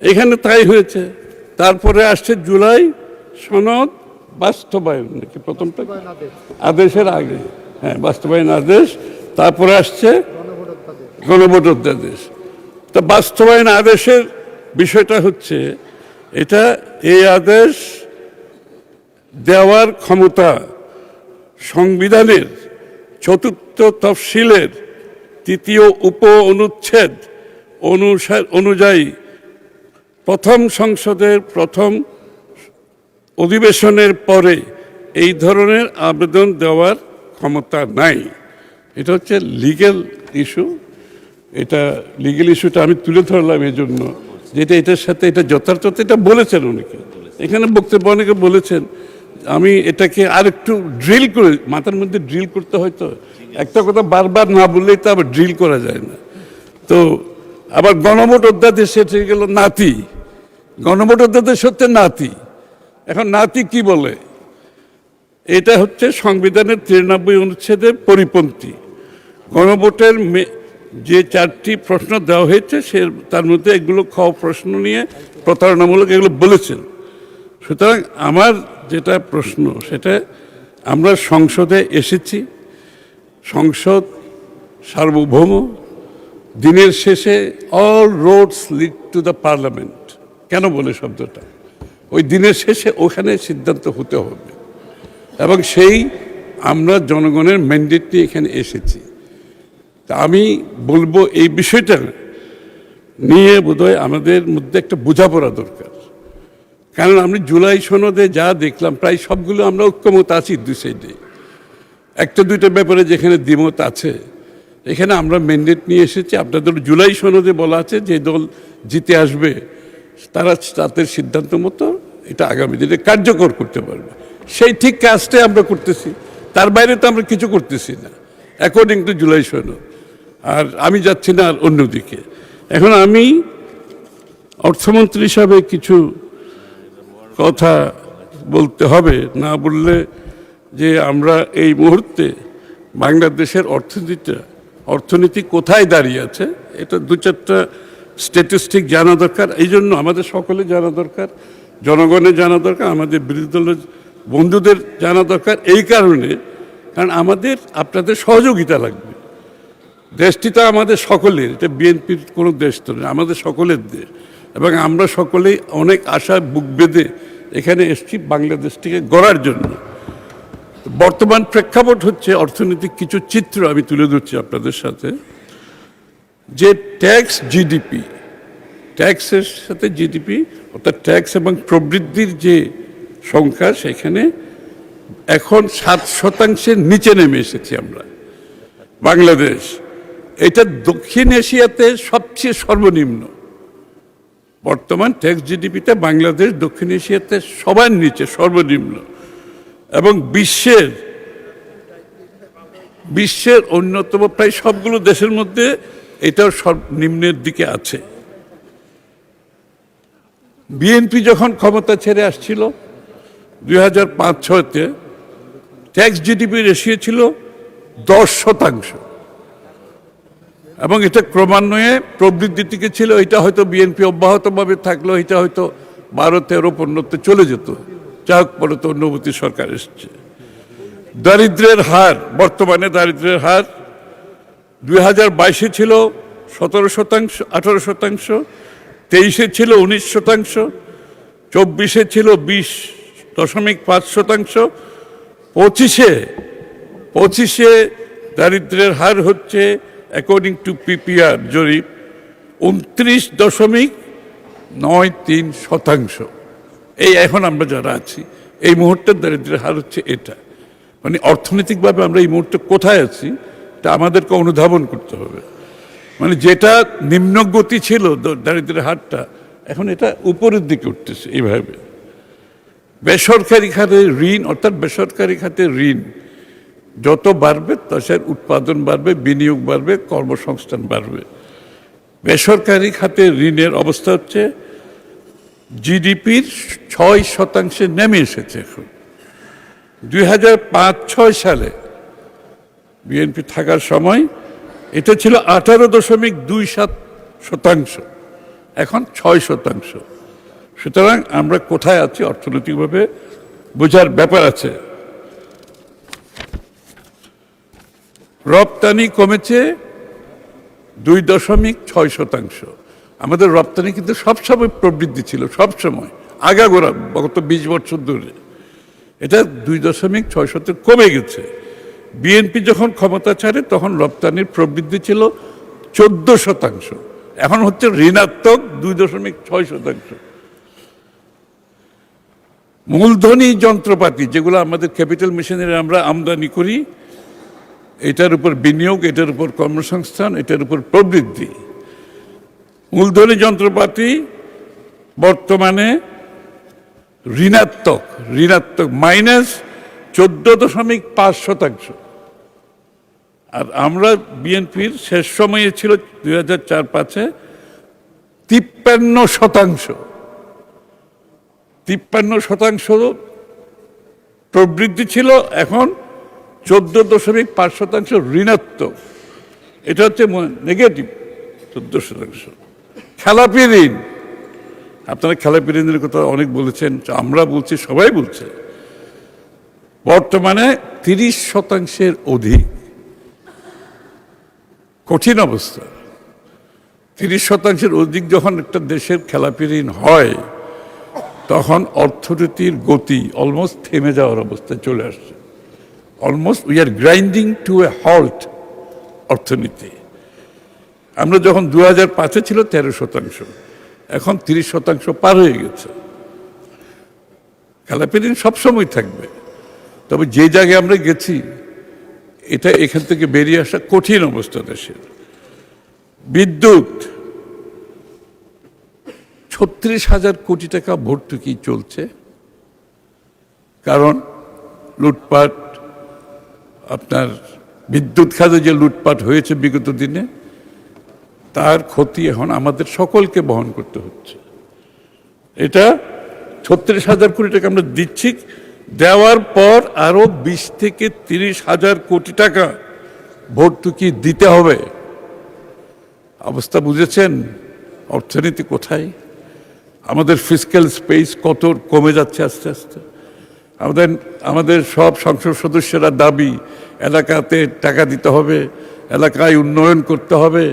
S5: এখানে তাই হয়েছে। তারপরে আসছে জুলাই সনদ বাস্তবায়ন, নাকি প্রথমটা আদেশের আগে, হ্যাঁ বাস্তবায়ন আদেশ, তারপরে আসছে গণভোট অধ্যাদেশ। তা বাস্তবায়ন আদেশের বিষয়টা হচ্ছে, এটা এই আদেশ দেওয়ার ক্ষমতা সংবিধানের 4th তফসিলের 3য় উপ অনুচ্ছেদ অনুযায়ী প্রথম সংসদের প্রথম অধিবেশনের পরে এই ধরনের আবেদন দেওয়ার ক্ষমতা নাই। এটা হচ্ছে লিগ্যাল ইস্যু। এটা লিগ্যাল ইস্যুটা আমি তুলে ধরলাম এই জন্য, যেটা এটার সাথে এটা যথার্থতা, এটা বলেছেন অনেকে এখানে বক্তব্য, অনেকে বলেছেন। আমি এটাকে আর একটু ড্রিল করে, মাথার মধ্যে ড্রিল করতে হয়তো, একটা কথা বারবার না বললেই তো আবার ড্রিল করা যায় না। তো আবার গণভোট অধ্যাদেশ সেটা গেল নাতি, গণভোট অধ্যাদেশ হচ্ছে নাতি। এখন নাতি কি বলে, এটা হচ্ছে সংবিধানের 93 অনুচ্ছেদের পরিপন্থী। গণভোটের যে 4টি প্রশ্ন দেওয়া হয়েছে তার মধ্যে এগুলো প্রশ্ন নিয়ে প্রতারণামূলক এগুলো বলেছেন। সুতরাং আমার যেটা প্রশ্ন, সেটা আমরা সংসদে এসেছি, সংসদ সার্বভৌম, দিনের শেষে all Rhodes lead to the parliament. কেন বলে শব্দটা, ওই দিনের শেষে ওখানে সিদ্ধান্ত হতে হবে এবং সেই আমরা জনগণের ম্যান্ডেট নিয়ে এখানে এসেছি। তা আমি বলবো এই বিষয়টা নিয়ে বোধহয় আমাদের মধ্যে একটা বোঝাপড়া দরকার। কারণ আমি জুলাই সনদে যা দেখলাম, প্রায় সবগুলো আমরা ঐক্যমত আছি দুই সাইডে। একটা দুইটা ব্যাপারে যেখানে দ্বিমত আছে, এখানে আমরা ম্যান্ডেট নিয়ে এসেছি। আপনাদের জুলাই সনদে বলা আছে যে দল জিতে আসবে তারা তাদের সিদ্ধান্ত মতো এটা আগামী দিনে কার্যকর করতে পারবে, সেই ঠিক কাজটাই আমরা করতেছি। তার বাইরে তো আমরা কিছু করতেছি না অ্যাকর্ডিং টু জুলাই সনদ। আর আমি যাচ্ছি না আর অন্যদিকে। এখন আমি অর্থমন্ত্রী হিসাবে কিছু কথা বলতে হবে, না বললে যে আমরা এই মুহূর্তে বাংলাদেশের অর্থনীতি কোথায় দাঁড়িয়ে আছে, এটা 2-4টা স্ট্যাটিস্টিক জানা দরকার। এই জন্য আমাদের সকলে জানা দরকার, জনগণের জানা দরকার, আমাদের বিরোধী দলের বন্ধুদের জানা দরকার। এই কারণে, কারণ আমাদের আপনাদের সহযোগিতা লাগবে। দেশটি তো আমাদের সকলের, এটা বিএনপির কোনো দেশ তো নয়, আমাদের সকলের দেশ। এবং আমরা সকলেই অনেক আশা বুক বেঁধে এখানে এসেছি বাংলাদেশটিকে গড়ার জন্য। বর্তমান প্রেক্ষাপট হচ্ছে অর্থনৈতিক কিছু চিত্র আমি তুলে ধরছি আপনাদের সাথে। যে ট্যাক্স জিডিপি, ট্যাক্সের সাথে জিডিপি অর্থাৎ ট্যাক্স এবং প্রবৃদ্ধির যে সংখ্যা, সেখানে এখন 7% নিচে নেমে এসেছি আমরা বাংলাদেশ। এটা দক্ষিণ এশিয়াতে সবচেয়ে সর্বনিম্ন। বর্তমান ট্যাক্স জিডিপিতে বাংলাদেশ দক্ষিণ এশিয়াতে সবার নিচে, সর্বনিম্ন। এবং বিশ্বের অন্যতম প্রায় সবগুলো দেশের মধ্যে এটাও সর্বনিম্নের দিকে আছে। বিএনপি যখন ক্ষমতা ছেড়ে আসছিল 2005-06-তে, ট্যাক্স জিডিপি রেশিও ছিল 10%, এবং এটা ক্রমান্বয়ে প্রবৃদ্ধির দিকে ছিল। এটা হয়তো বিএনপি অব্যাহতভাবে থাকলেও এটা হয়তো 12-13-15-তে চলে যেত। যাক, পরে তো অন্যবর্তী সরকার এসছে। দারিদ্র্যের হার, বর্তমানে দারিদ্র্যের হার 2022-এ ছিল 17%, 18%, 23-এ ছিল 19%, 24-এ ছিল 20.5%, 25-এ দারিদ্র্যের হার হচ্ছে অ্যাকর্ডিং টু পিপিআর জরিপ 29.93%। এই এখন আমরা যারা আছি এই মুহূর্তের দারিদ্র্যের হার হচ্ছে এটা। মানে অর্থনৈতিকভাবে আমরা এই মুহূর্তে কোথায় আছি তা আমাদেরকে অনুধাবন করতে হবে। মানে যেটা নিম্নগতি ছিল দারিদ্র্যের হারটা, এখন এটা উপরের দিকে উঠতেছে এইভাবে। বেসরকারি খাতে ঋণ, অর্থাৎ বেসরকারি খাতে ঋণ যত বাড়বে দেশের উৎপাদন বাড়বে, বিনিয়োগ বাড়বে, কর্মসংস্থান বাড়বে। বেসরকারি খাতে ঋণের অবস্থা হচ্ছে জিডিপির 6% নেমে এসেছে এখন। 2005-06 সালে বিএনপি থাকার সময় এটা ছিল 18.27%, এখন 6%। সুতরাং আমরা কোথায় আছি অর্থনৈতিকভাবে বোঝার ব্যাপার আছে। রপ্তানি কমেছে 2.6%। আমাদের রপ্তানি কিন্তু সবসময় প্রবৃদ্ধি ছিল, সবসময় আগাগোড়া গত 20 বছর ধরে। এটা 2.6% কমে গেছে। বিএনপি যখন ক্ষমতা ছাড়ে তখন রপ্তানির প্রবৃদ্ধি ছিল 14%, এখন হচ্ছে ঋণাত্মক 2.6%। মূলধনী যন্ত্রপাতি যেগুলো আমাদের ক্যাপিটাল মেশিনারি আমরা আমদানি করি, এটার উপর বিনিয়োগ, এটার উপর কর্মসংস্থান, এটার উপর প্রবৃদ্ধি। মূলধনী যন্ত্রপাতি বর্তমানে ঋণাত্মক -14.5%। আর আমরা বিএনপির শেষ সময়ে ছিল 2004-05-এ 53% প্রবৃদ্ধি ছিল, এখন 14.5% ঋণাত্মক। এটা হচ্ছে নেগেটিভ 14%। খেলাপি ঋণ, আপনারা খেলাপি ঋণের কথা অনেক বলেছেন, আমরা বলছি, সবাই বলছে। বর্তমানে 30% অধিক। কঠিন অবস্থা। 30% অধিক যখন একটা দেশের খেলাপি ঋণ হয়, তখন অর্থনীতির গতি অলমোস্ট থেমে যাওয়ার অবস্থায় চলে আসছে। Almost we are grinding to a halt অর্থনীতি। আমরা যখন 2005-এ ছিল 13%, এখন 30% পার হয়ে গেছে। খেলাপি ঋণ সবসময় থাকবে, তবে যে জায়গায় আমরা গেছি এটা এখান থেকে বেরিয়ে আসা কঠিন অবস্থা দেশের। বিদ্যুৎ 36,000 কোটি টাকা ভর্তুকি চলছে, কারণ লুটপাট, আপনার বিদ্যুৎ খাতে যে লুটপাট হয়েছে বিগত দিনে, তার ক্ষতি এখন আমাদের সকলকে বহন করতে হচ্ছে। এটা 36,000 কোটি টাকা আমরা দিচ্ছি, দেওয়ার পর আরো 20-30,000 কোটি টাকা ভর্তুকি দিতে হবে। অবস্থা বুঝেছেন অর্থনীতি কোথায়? আমাদের ফিসক্যাল স্পেস কত কমে যাচ্ছে আস্তে আস্তে। আমাদের সব সংসদ সদস্যরা দাবি, এলাকাতে টাকা দিতে হবে, এলাকায় উন্নয়ন করতে হবে।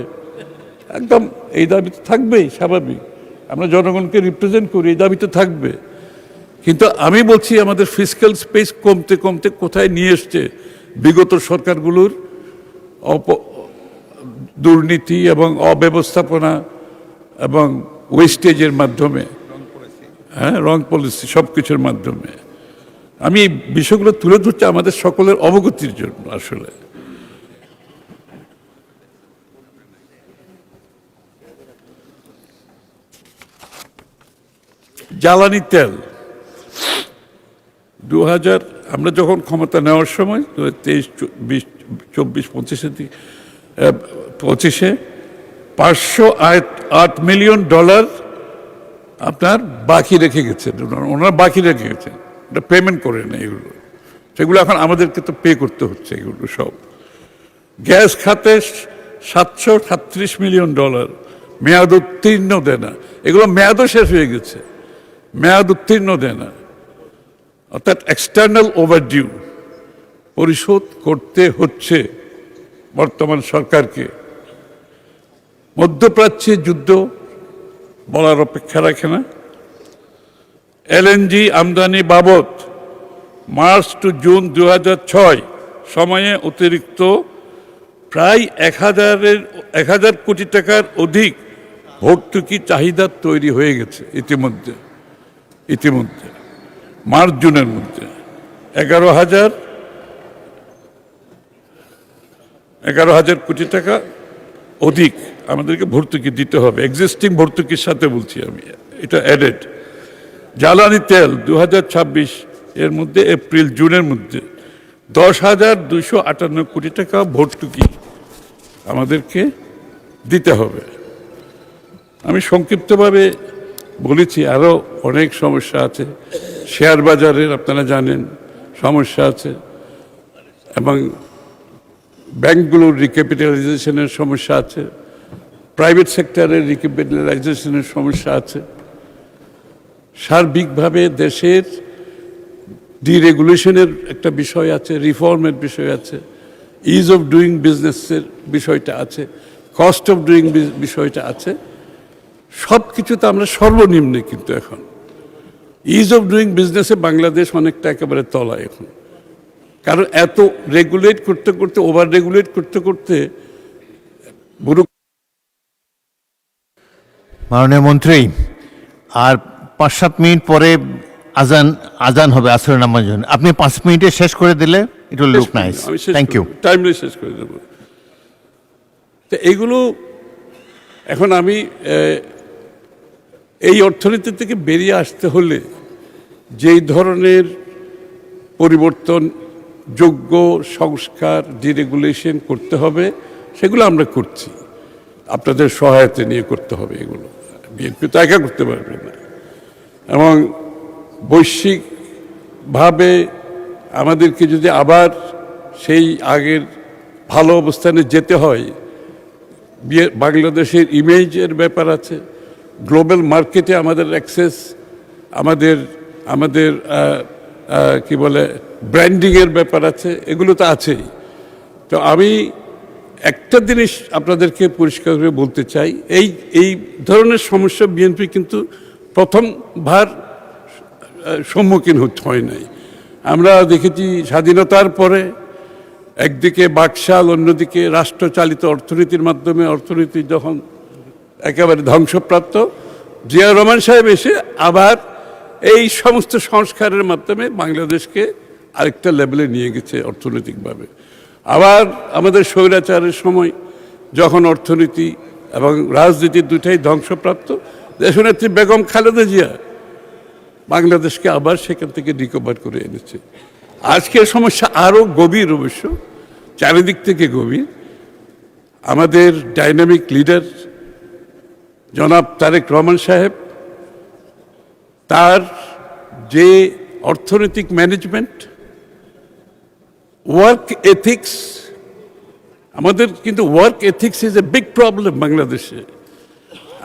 S5: একদম এই দাবি তো থাকবেই, স্বাভাবিক। আমরা জনগণকে রিপ্রেজেন্ট করি, এই দাবি তো থাকবে। কিন্তু আমি বলছি আমাদের ফিসক্যাল স্পেস কমতে কমতে কোথায় নিয়ে এসছে বিগত সরকারগুলোর দুর্নীতি এবং অব্যবস্থাপনা এবং ওয়েস্টেজের মাধ্যমে, হ্যাঁ, রং পলিসি, সব কিছুর মাধ্যমে। আমি বিষয়গুলো তুলে ধরছি আমাদের সকলের অবগতির জন্য। আসলে জ্বালানি তেল 2000 আমরা যখন ক্ষমতা নেওয়ার সময় 23-24-25-এর দিকে 25-এ $508 মিলিয়ন আপনার বাকি রেখে গেছেন, ওনারা বাকি রেখে গেছেন, এটা পেমেন্ট করে নেই। এগুলো সেগুলো এখন আমাদেরকে তো পে করতে হচ্ছে এগুলো সব। গ্যাস খাতে $737 মিলিয়ন, মেয়াদ উত্তীর্ণ দেনা, এগুলো মেয়াদও শেষ হয়ে গেছে, মেয়াদ উত্তীর্ণ দেনা, অর্থাৎ এক্সটার্নাল ওভারডিউ পরিশোধ করতে হচ্ছে বর্তমান সরকারকে। মধ্যপ্রাচ্যে যুদ্ধ বলার অপেক্ষা রাখে না। এলএনজি আমদানি বাবদ মার্চ টু জুন 2006 সময়ে অতিরিক্ত প্রায় 1000 কোটি টাকার অধিক ভর্তুকি চাহিদা তৈরি হয়ে গেছে ইতিমধ্যে মার্চ জুনের মধ্যে 11,000 কোটি টাকা অধিক আমাদেরকে ভর্তুকি দিতে হবে, এক্সিস্টিং ভর্তুকির সাথে বলছি আমি, এটা অ্যাডেড। জ্বালানি তেল 2026 এর মধ্যে এপ্রিল জুনের মধ্যে 10,258 কোটি টাকা ভর্তুকি আমাদেরকে দিতে হবে। আমি সংক্ষিপ্তভাবে বলেছি, আরও অনেক সমস্যা আছে। শেয়ার বাজারের আপনারা জানেন সমস্যা আছে, এবং ব্যাংকগুলোর রিক্যাপিটালাইজেশনের সমস্যা আছে, প্রাইভেট সেক্টরের রিক্যাপিটালাইজেশনের সমস্যা আছে। সার্বিকভাবে দেশের ডিরেগুলেশনের একটা বিষয় আছে, রিফর্মের বিষয় আছে, ইজ অফ ডুইং বিজনেসের বিষয়টা আছে, কস্ট অফ ডুইং বিষয়টা আছে। সব কিছুতে আমরা সর্বনিম্নে, কিন্তু এখন ইজ অফ ডুইং বিজনেসে বাংলাদেশ অনেকটা একেবারে তলায় এখন, কারণ এত রেগুলেট করতে করতে, ওভার রেগুলেট করতে করতে
S1: মাননীয় মন্ত্রী, আর 5-7 মিনিট পরে আজান হবে আসরের নামাজের জন্য। আপনি 5 মিনিটে শেষ করে দিলে it will look nice. Thank you.
S5: Timely শেষ করে দেব। তো এইগুলো এখন আমি এই অর্থনীতি থেকে বেরিয়ে আসতে হলে যেই ধরনের পরিবর্তন, যোগ্য সংস্কার, ডিরেগুলেশন করতে হবে, সেগুলো আমরা করছি। আপনাদের সহায়তা নিয়ে করতে হবে এগুলো, বিএনপি তো একা করতে পারবে না। এবং বৈশ্বিকভাবে আমাদেরকে যদি আবার সেই আগের ভালো অবস্থানে যেতে হয়, বাংলাদেশের ইমেজের ব্যাপার আছে, গ্লোবাল মার্কেটে আমাদের অ্যাক্সেস, আমাদের কি বলে ব্র্যান্ডিংয়ের ব্যাপার আছে, এগুলো তো আছেই। তো আমি একটা জিনিস আপনাদেরকে পরিষ্কার করে বলতে চাই, এই ধরনের সমস্যা বিএনপি কিন্তু প্রথমবার সম্মুখীন হয় নাই। আমরা দেখেছি স্বাধীনতার পরে একদিকে বাকশাল, অন্যদিকে রাষ্ট্রচালিত অর্থনীতির মাধ্যমে অর্থনীতি যখন একেবারে ধ্বংসপ্রাপ্ত, জিয়া রহমান সাহেব এসে আবার এই সমস্ত সংস্কারের মাধ্যমে বাংলাদেশকে আরেকটা লেভেলে নিয়ে গেছে অর্থনৈতিকভাবে। আবার আমাদের স্বৈরাচারের সময় যখন অর্থনীতি এবং রাজনীতি দুটাই ধ্বংসপ্রাপ্ত, দেশনেত্রী বেগম খালেদা জিয়া বাংলাদেশকে আবার সেখান থেকে রিকভার করে এনেছে। আজকের সমস্যা আরও গভীর, অবশ্য চারিদিক থেকে গভীর। আমাদের ডাইনামিক লিডার জনাব তারেক রহমান সাহেব, তার যে অর্থনৈতিক ম্যানেজমেন্ট, ওয়ার্ক এথিক্স, আমাদের কিন্তু work ethics is a big problem বাংলাদেশে।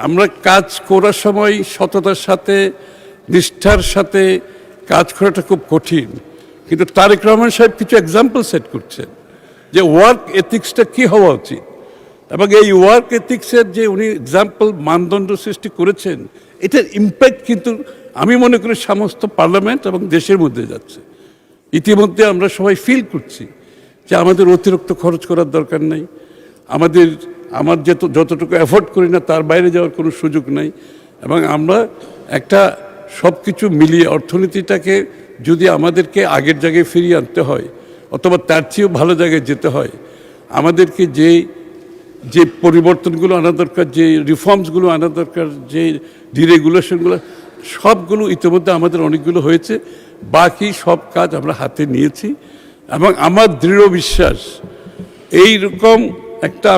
S5: আমরা কাজ করার সময় সততার সাথে, নিষ্ঠার সাথে কাজ করাটা খুব কঠিন, কিন্তু তারেক রহমান সাহেব কিছু এক্সাম্পল সেট করছেন যে ওয়ার্ক এথিক্সটা কী হওয়া উচিত, এবং এই ওয়ার্ক এথিক্সের যে উনি এক্সাম্পল মানদণ্ড সৃষ্টি করেছেন, এটার ইম্প্যাক্ট কিন্তু আমি মনে করি সমস্ত পার্লামেন্ট এবং দেশের মধ্যে যাচ্ছে। ইতিমধ্যে আমরা সবাই ফিল করছি যে আমাদের অতিরিক্ত খরচ করার দরকার নাই, আমার যতটুকু এফোর্ড করি না তার বাইরে যাওয়ার কোনো সুযোগ নাই, এবং আমরা একটা সব কিছু মিলিয়ে অর্থনীতিটাকে যদি আমাদেরকে আগের জায়গায় ফিরিয়ে আনতে হয়, অথবা তার চেয়েও ভালো জায়গায় যেতে হয়, আমাদেরকে যে পরিবর্তনগুলো আনা দরকার, যে রিফর্মসগুলো আনা দরকার, যে ডিরেগুলেশনগুলো, সবগুলো ইতিমধ্যে আমাদের অনেকগুলো হয়েছে। বাকি সব কাজ আমরা হাতে নিয়েছি, এবং আমার দৃঢ় বিশ্বাস এইরকম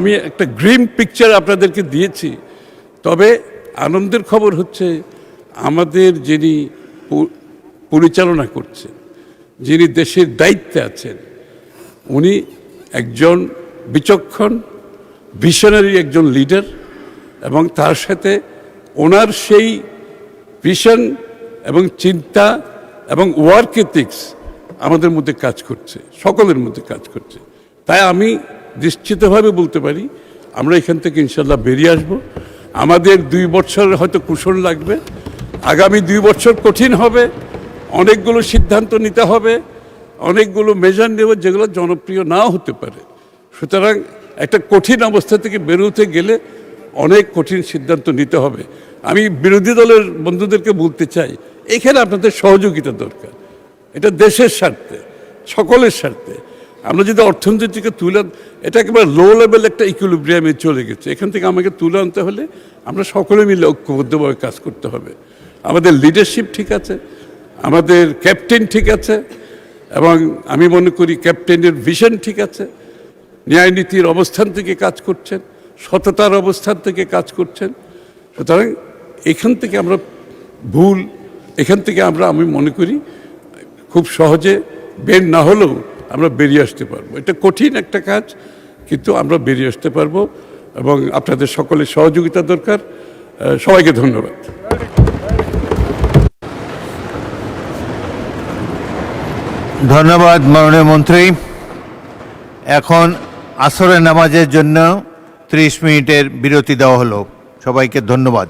S5: আমি একটা গ্রিম পিকচার আপনাদেরকে দিয়েছি। তবে আনন্দের খবর হচ্ছে, আমাদের যিনি পরিচালনা করছেন, যিনি দেশের দায়িত্বে আছেন, উনি একজন বিচক্ষণ ভিশনারি একজন লিডার, এবং তার সাথে ওনার সেই ভিশন এবং চিন্তা এবং ওয়ার্ক এথিক্স আমাদের মধ্যে কাজ করছে, সকলের মধ্যে কাজ করছে। তাই আমি নিশ্চিতভাবে বলতে পারি আমরা এখান থেকে ইনশাল্লাহ বেরিয়ে আসব। আমাদের 2 বছর হয়তো কুশল লাগবে, আগামী 2 বছর কঠিন হবে, অনেকগুলো সিদ্ধান্ত নিতে হবে, অনেকগুলো মেজার নেব যেগুলো জনপ্রিয় নাও হতে পারে। সুতরাং একটা কঠিন অবস্থা থেকে বেরোতে গেলে অনেক কঠিন সিদ্ধান্ত নিতে হবে। আমি বিরোধী দলের বন্ধুদেরকে বলতে চাই, এখানে আপনাদের সহযোগিতা দরকার। এটা দেশের স্বার্থে, সকলের স্বার্থে। আমরা যদি অর্থনীতিকে তুলে, এটা একেবারে লো লেভেল একটা ইকুইলিব্রিয়ামে চলে গেছে, এখান থেকে আমাকে তুলে আনতে হলে আমরা সকলে মিলে ঐক্যবদ্ধভাবে কাজ করতে হবে। আমাদের লিডারশিপ ঠিক আছে, আমাদের ক্যাপ্টেন ঠিক আছে, এবং আমি মনে করি ক্যাপ্টেনের ভিশন ঠিক আছে, ন্যায় নীতির অবস্থান থেকে কাজ করছেন, সততার অবস্থান থেকে কাজ করছেন। সুতরাং এখান থেকে আমরা এখান থেকে আমি মনে করি খুব সহজে বের না হলেও আমরা বেরিয়ে আসতে পারবো। এটা কঠিন একটা কাজ, কিন্তু আমরা বেরিয়ে আসতে পারবো, এবং আপনাদের সকলের সহযোগিতা দরকার। সবাইকে ধন্যবাদ।
S1: ধন্যবাদ মাননীয় মন্ত্রী। এখন আসরের নামাজের জন্য 30 মিনিটের বিরতি দেওয়া হলো। সবাইকে ধন্যবাদ।